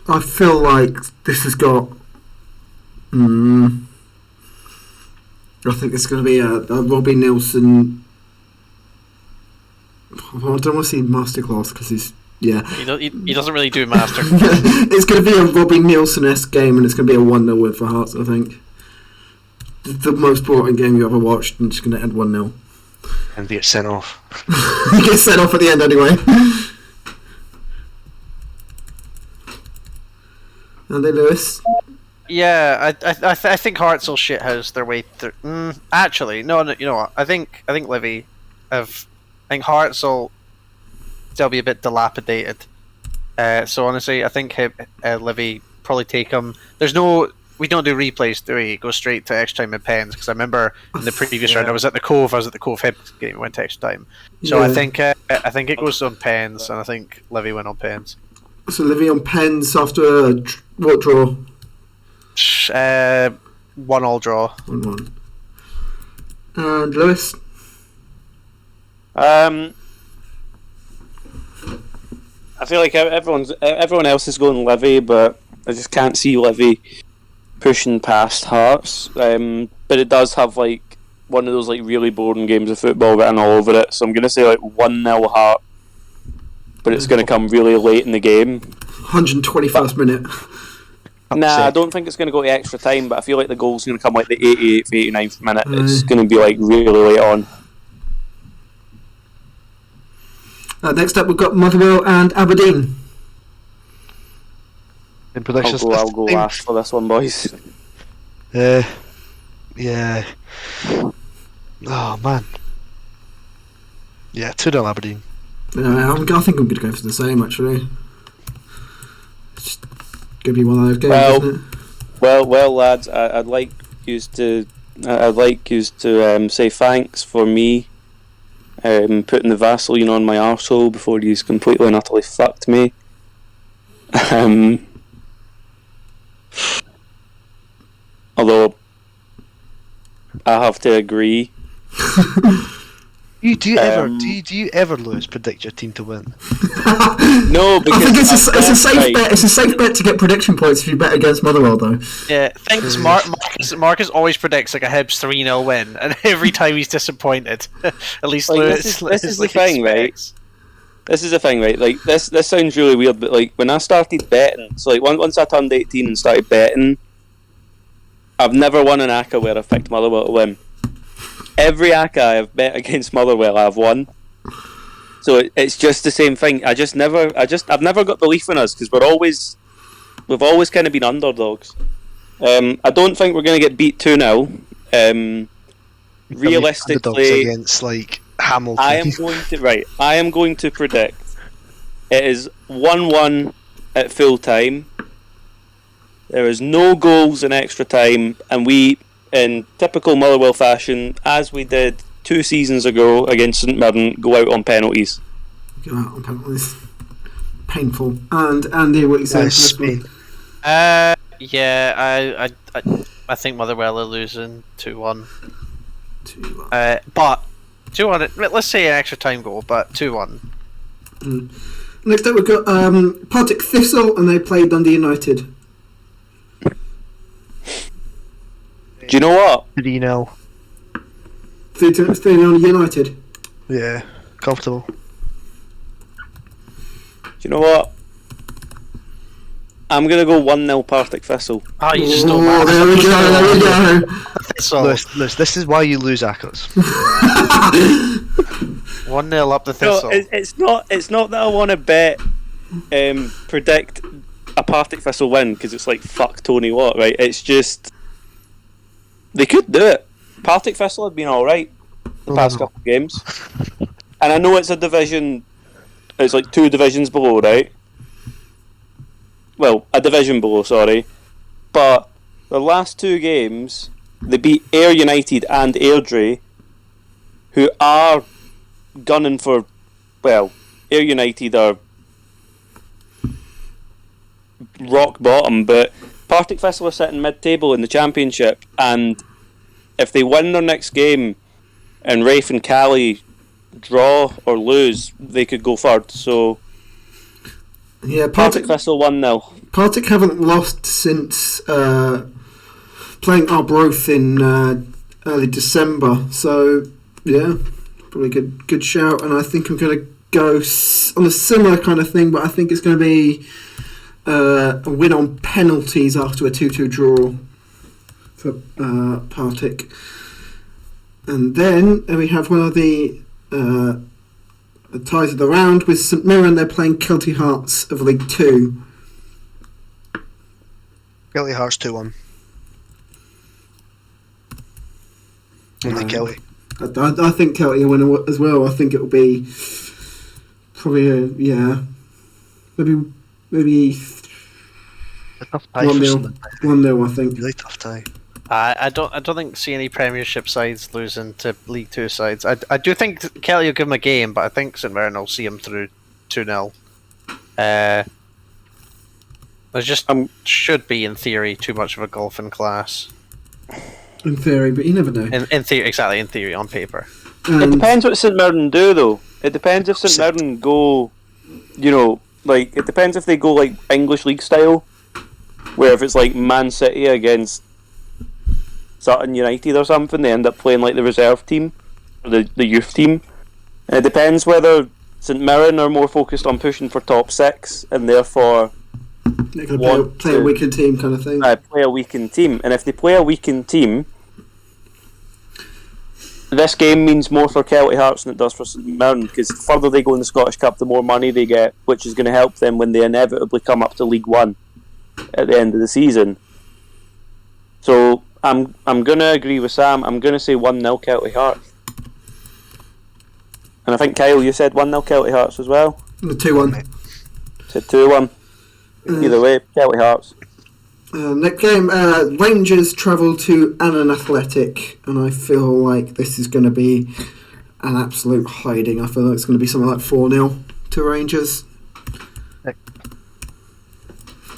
I feel like this has got... I think it's going to be a Robbie Nielsen... I don't want to say masterclass because he's... Yeah. He doesn't really do master. It's going to be a Robbie Nielsen-esque game and it's going to be a 1-0 win for Hearts, I think. The most boring game you ever watched and it's going to end 1-0. And they get sent off. He gets sent off at the end anyway. Andy Lewis. Yeah, I think Hearts will shithouse their way through. Actually, no, you know what? I think Livy have. I think Hearts they'll be a bit dilapidated. So honestly, I think Livy probably take them. We don't do replays, do we? Go straight to extra time and pens because I remember in the previous round I was at the Cove Hib game. It went to extra time. So yeah. I think it goes on pens, and I think Livy win on pens. So Livy on pens after what draw? 1-1 draw. 1-1. And Lewis. I feel like everyone else is going Livy, but I just can't see Livy pushing past Hearts. But it does have like one of those like really boring games of football written all over it. So I'm gonna say like 1-0 Hearts, but it's gonna come really late in the game. 121st minute. Nah, I don't think it's gonna go to extra time. But I feel like the goal's gonna come like the 88th, 89th minute. It's gonna be like really late on. Next up, we've got Motherwell and Aberdeen. In predictions, I'll go last for this one, boys. Yeah. Oh man. Yeah, 2-0 Aberdeen. I think I'm going to go for the same. Actually, it's going to be one of those games, isn't it? Well, lads, I'd like you to say thanks for me. Putting the Vaseline on my arsehole before he's completely and utterly fucked me. Although I have to agree. Do you ever, Lewis, predict your team to win? No, I because think it's a safe right. bet. It's a safe bet to get prediction points if you bet against Motherwell, though. Yeah, thanks. Marcus always predicts like a Hibs 3-0 win, and every time he's disappointed. At least Like, Lewis. this is the thing, right? This is the thing, right? Like this sounds really weird, but like when I started betting, so like once I turned 18 and started betting, I've never won an ACCA where I've picked Motherwell to win. Every ACCA I've bet against Motherwell, I've won. So it's just the same thing. I've never got belief in us because we've always kind of been underdogs. I don't think we're going to get beat 2-0. Realistically, against like Hamilton. I am going to predict it is 1-1 at full time. There is no goals in extra time, and we, in typical Motherwell fashion, as we did 2 seasons ago against St Mirren, go out on penalties. Go out on penalties. Painful. And Andy, what you saying? Spain. Yeah, I think Motherwell are losing 2-1. 2-1. But 2-1. Let's say an extra time goal, but 2-1. Next up, we've got Partick Thistle, and they played Dundee United. Do you know what? 3-0. 3-0 United. Yeah, comfortable. Do you know what? I'm going to go 1-0 Partick Thistle. Oh, you just don't Oh, there we go. Thistle. Lewis, this is why you lose ACCAs. 1-0 up the Thistle. No, it's not that I want to predict a Partick Thistle win because it's like fuck Tony Watt, right? It's just they could do it. Partick Thistle have been all right the past couple of games, and I know it's a division. It's like 2 divisions below, right? Well, a division below, sorry. But the last 2 games, they beat Ayr United and Airdrie, who are gunning for. Well, Ayr United are rock bottom, but Partick Thistle are sitting mid-table in the Championship, and if they win their next game and Rafe and Cali draw or lose, they could go third. So Yeah, Partick Thistle 1-0. Partick haven't lost since playing Arbroath in early December. So yeah, probably good shout. And I think I'm going to go on a similar kind of thing, but I think it's going to be a win on penalties after a 2-2 draw for Partick. And then we have one of the ties of the round with St Mirren. They're playing Kelty Hearts of League 2. Kelty Hearts 2-1. Only Kelty. I think Kelty will win as well. I think it will be probably maybe A tough tie 1-0. 1-0, I think. Really tough tie. I don't see any Premiership sides losing to League 2 sides. I do think Kelly will give him a game, but I think St Mirren will see him through 2-0. There's just should be, in theory, too much of a gulf in class. In theory, but you never know. In theory, exactly. In theory, on paper. It depends what St Mirren do, though. It depends if St Mirren go, like it depends if they go like English League style, where if it's like Man City against Sutton United or something, they end up playing like the reserve team or the youth team. And it depends whether St Mirren are more focused on pushing for top 6 and therefore They're going to play a weakened team kind of thing. play a weakened team. And if they play a weakened team, this game means more for Kelty Hearts than it does for St Mirren, because the further they go in the Scottish Cup, the more money they get, which is going to help them when they inevitably come up to League 1 at the end of the season. So I'm going to agree with Sam. I'm going to say 1-0 Kelty Hearts. And I think, Kyle, you said 1-0 Kelty Hearts as well? 2-1. Said 2-1. Either way, Kelty Hearts. Next game, Rangers travel to Annan Athletic, and I feel like this is going to be an absolute hiding. I feel like it's going to be something like 4-0 to Rangers.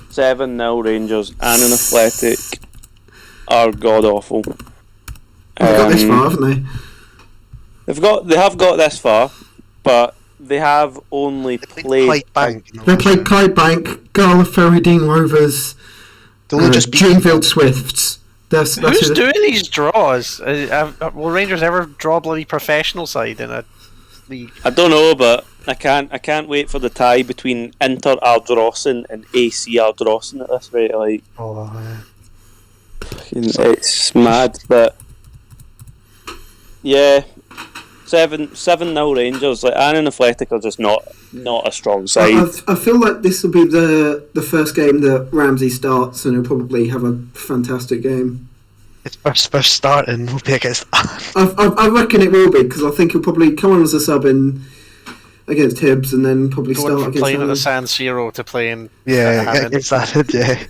7-0 Rangers. Annan Athletic are god awful. They've got this far, haven't they? They have got this far, but they have only played Clydebank. They played Clydebank, Ferrydean Rovers, They only just beat Dreamfield Swifts. That's Who's who doing these draws? Will Rangers ever draw a bloody professional side in a league? I don't know, but I can't wait for the tie between Inter Ardrossan and AC Ardrossan at this rate. Like, it's mad, but yeah, 7-0 Rangers. Like, Annan Athletic are just not a strong side. I feel like this will be the first game that Ramsey starts, and he'll probably have a fantastic game. It's first starting. Will be against. I reckon it will be, because I think he'll probably come on as a sub in against Hibs, and then probably Going start from against playing at the Annan. San Siro to playing. Against that. Yeah.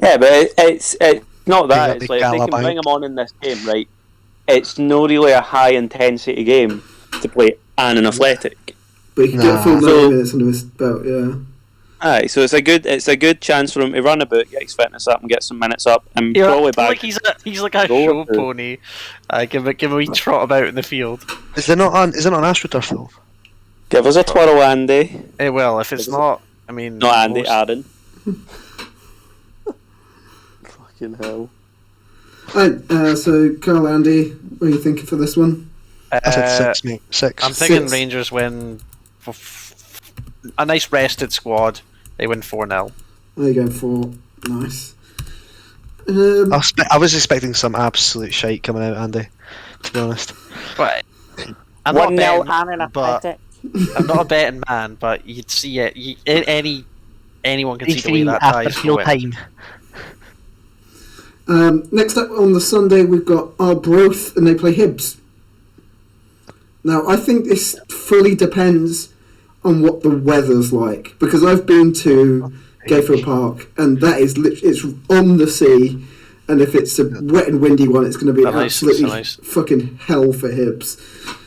Yeah, but it's not that. Big It's like if they can Galabank. bring him on in this game, right? It's not really a high intensity game to play Annan Athletic. But he can get a full 90 So- minutes under his belt, yeah. Aye, so it's a good chance for him to run about, get his fitness up, and get some minutes up, and Yeah, probably back. like he's like a Go show for it. pony. Give a wee trot about in the field. Is it not on AstroTurf though? Give us a twirl, Andy. Well, if it's not, I mean, Not Andy, most- Aaron. Fucking hell. Right, so Carl, Andy, what are you thinking for this one? I said 6, mate. 6. I'm thinking 6. Rangers win. A nice rested squad. They win 4-0. There you go, 4. Nice. I was expecting some absolute shite coming out, Andy. To be honest. But I'm not 1-0 betting, Annan but Athletic. I'm not a betting man. But you'd see it. Anyone can see the way that ties go in. Next up on the Sunday, we've got Arbroath, and they play Hibs. Now, I think this fully depends on what the weather's like, because I've been to Gayfield Park, and that is it's on the sea, and if it's a wet and windy one, it's going to be absolutely fucking hell for Hibs.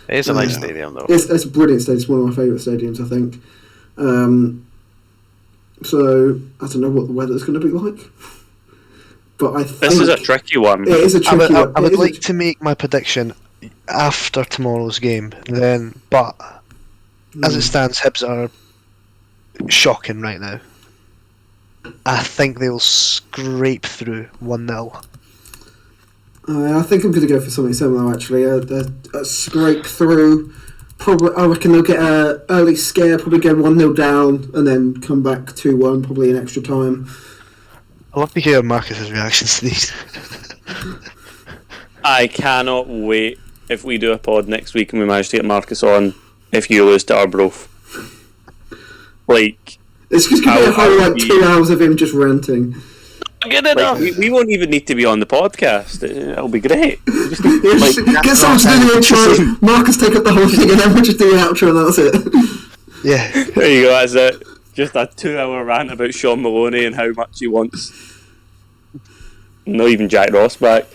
It is a nice stadium, though. It's a brilliant stadium. It's one of my favourite stadiums, I think. So, I don't know what the weather's going to be like. But I think This is a tricky one. it is a tricky one. I would like to make my prediction after tomorrow's game, but as it stands, Hibs are shocking right now. I think they'll scrape through 1-0. I think I'm going to go for something similar, actually. A scrape through. Probably, I reckon they'll get an early scare, probably go 1-0 down, and then come back 2-1, probably in extra time. I love to hear Marcus's reactions to these. I cannot wait if we do a pod next week and we manage to get Marcus on if you lose to Arbroath. Like, It's just going to be a whole, like, 2 hours of him just ranting. Good enough. we won't even need to be on the podcast. It'll be great. Just, Yeah, like, just get someone to do the intro, Marcus take up the whole thing, and then we'll just do the outro, and that's it. Yeah. there you go, that's it. Just a 2-hour rant about Sean Maloney and how much he wants. Not even Jack Ross back.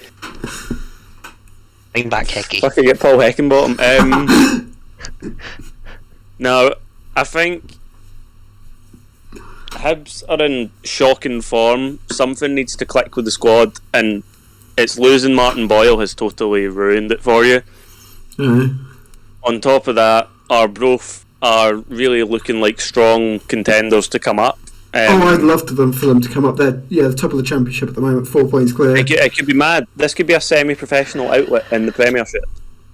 Bring back Hickey. Fucking get Paul Heckenbottom. No, I think Hibs are in shocking form. Something needs to click with the squad, and it's losing Martin Boyle has totally ruined it for you. On top of that, Arbroath are really looking like strong contenders to come up. I'd love for them to come up there. The top of the championship at the moment, 4 points clear. It could be mad. This could be a semi-professional outlet in the Premiership.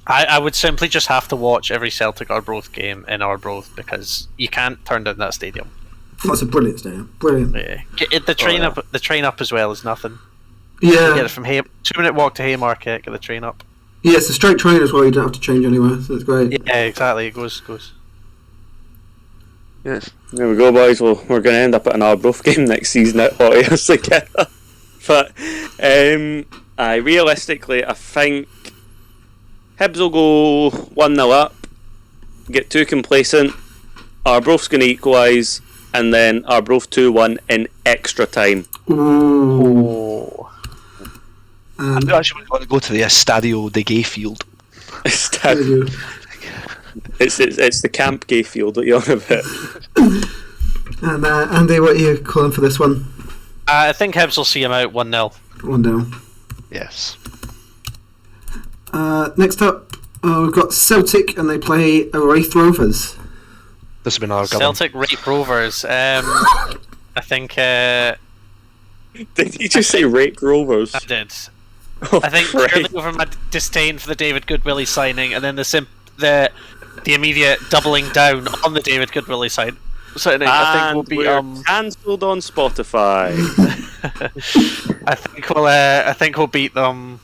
I would simply just have to watch every Celtic Arbroath game in Arbroath because you can't turn down that stadium. That's a brilliant stadium. Brilliant. Yeah. The train up as well is nothing. Yeah. Get it from 2-minute walk to Haymarket. Get the train up. Yeah, it's a straight train as well. You don't have to change anywhere, so it's great. Yeah, exactly. It goes. Yes. There we go, boys. Well, we're going to end up at an Arbroath game next season at what I was together. But realistically, I think Hibs will go 1-0 up, get too complacent. Arbroath's going to equalise, and then Arbroath 2-1 in extra time. Ooh. I actually want to go to the Estadio de Gayfield. It's the Camp Gayfield that you're on about. And Andy, what are you calling for this one? I think Hibs will see him out 1-0. 1-0. Yes. Next up, We've got Celtic, and they play Wraith Rovers. This has been our Celtic Rape Rovers. I think. Did you just say Rape Rovers? I did. Oh, I think purely over my disdain for the David Goodwillie signing, and then the immediate doubling down on the David Goodwillie signing. I think will be cancelled on Spotify. I think we'll beat them.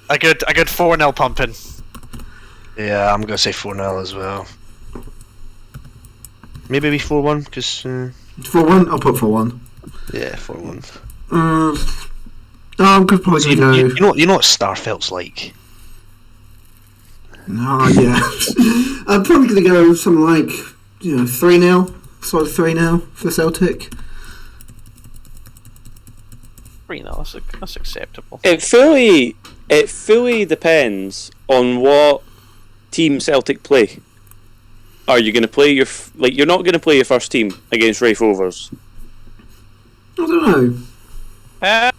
A good 4-0 pumping. Yeah, I'm gonna say 4-0 as well. Maybe be 4-1 because 4-1. I'll put 4-1. yeah, 4-1. I'm good. Probably You go. know what Starfelt's like. No, yeah. I'm probably going to go something like 3-0. Sort of 3-0 for Celtic. 3-0. That's acceptable. It fully depends on what team Celtic play. Are you going to play you're not going to play your first team against Wraith Rovers? I don't know.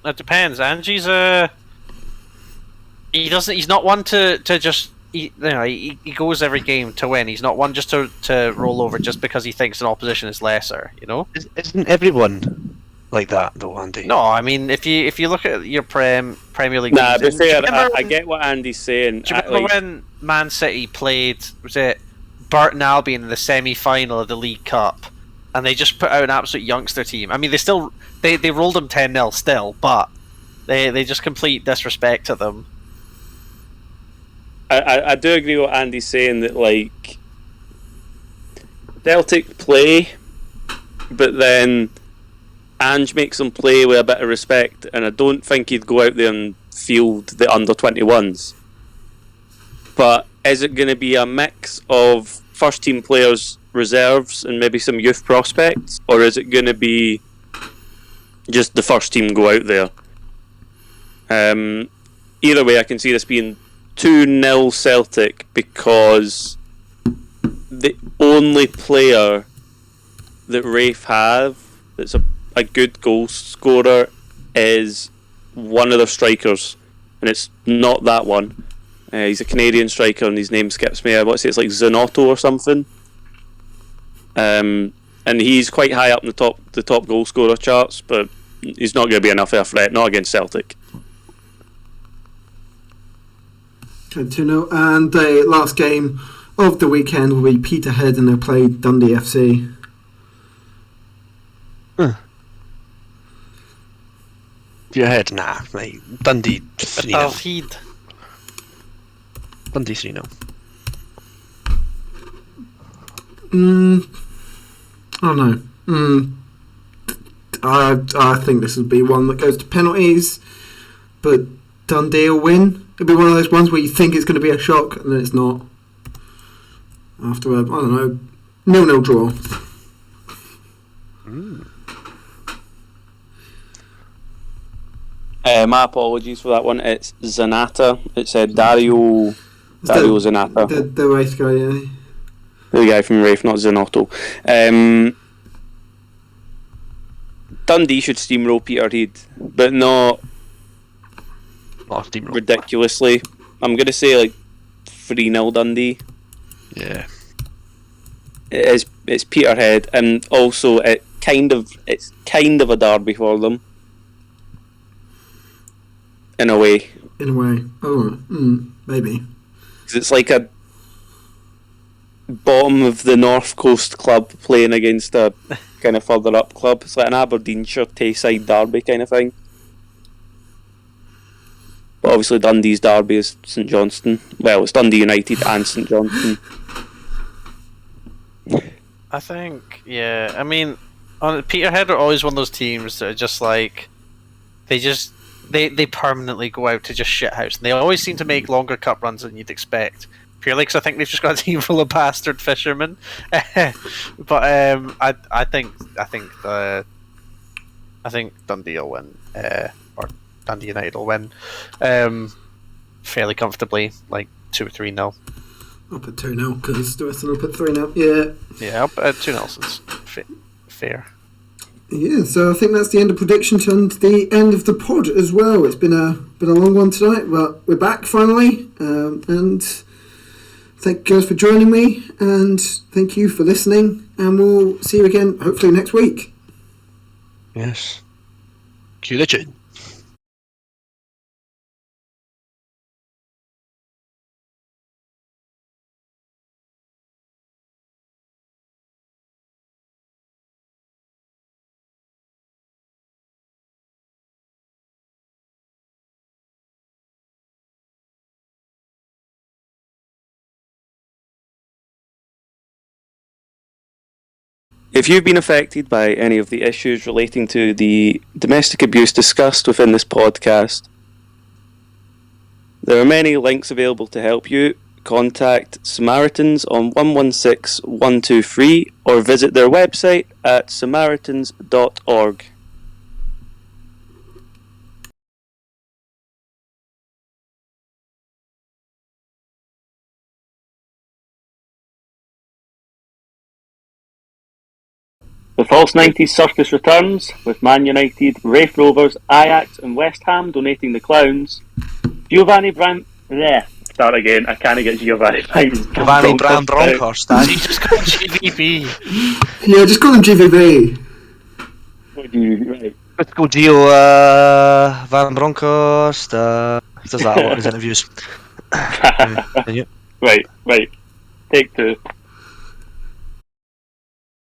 It depends. Angie's he's not one to just he goes every game to win. He's not one just to roll over just because he thinks an opposition is lesser. Isn't everyone like that though, Andy? No, I mean if you look at your Premier League. Nah, games, but fair, I get what Andy's saying. Do you remember when Man City played? Was it Burton Albion in the semi-final of the League Cup? And they just put out an absolute youngster team. I mean, they rolled them 10-0 still, but they just complete disrespect to them. I do agree with what Andy's saying that Celtic play, but then Ange makes them play with a bit of respect, and I don't think he'd go out there and field the under-21s. But is it going to be a mix of first team players, reserves, and maybe some youth prospects, or is it going to be just the first team go out there? Either way, I can see this being 2-0 Celtic, because the only player that Wraith have that's a good goal scorer is one of their strikers, and it's not that one. He's a Canadian striker, and his name skips me. I want to say it's like Zanotto or something. And he's quite high up in the top goal scorer charts, but he's not going to be enough of a threat, not against Celtic. Okay, 2-0. And the last game of the weekend will be Peterhead, and they'll play Dundee FC. Peterhead, nah. Dundee 3-0. Dundee 3-0. I don't know. I think this would be one that goes to penalties, but Dundee will win. It'll be one of those ones where you think it's going to be a shock, and then it's not. After a, I don't know, 0-0 draw. My apologies for that one. It's Zanata. It said Dario Zanata. The race guy, yeah. The guy from Wraith, not Zanotto. Dundee should steamroll Peterhead, but not ridiculously. I'm going to say 3-0 Dundee. Yeah. It's Peterhead, and also it's kind of a derby for them. In a way. Oh, maybe. Because it's like a bottom of the North Coast club playing against a kind of further up club. It's like an Aberdeenshire Tayside derby kind of thing. But obviously Dundee's derby is St Johnstone. Well, it's Dundee United and St Johnstone. I think, yeah. I mean, Peterhead are always one of those teams that are just like they permanently go out to just shithouse, and they always seem to make longer cup runs than you'd expect. Purely because I think they've just got a team full of bastard fishermen. But I think Dundee will win, or Dundee United will win, fairly comfortably, 2 or 3-0. I'll put 2-0 because the rest of them will put 3-0. Yeah. Yeah, I'll put 2-0 since fair. Yeah, so I think that's the end of predictions and the end of the pod as well. It's been a long one tonight, but we're back finally, and thank you guys for joining me, and thank you for listening, and we'll see you again hopefully next week. Yes. Cue the tune. If you've been affected by any of the issues relating to the domestic abuse discussed within this podcast, there are many links available to help you. Contact Samaritans on 116123 or visit their website at samaritans.org. The false90s circus returns, with Man United, Raith Rovers, Ajax and West Ham donating the clowns. Giovanni Start again, I can't get Giovanni Bronckhorst. You just call GVB. Yeah, just call them GVB. Right. Let's go Gio Van Bronckhorst. He does that a lot in his interviews. Right. Take two.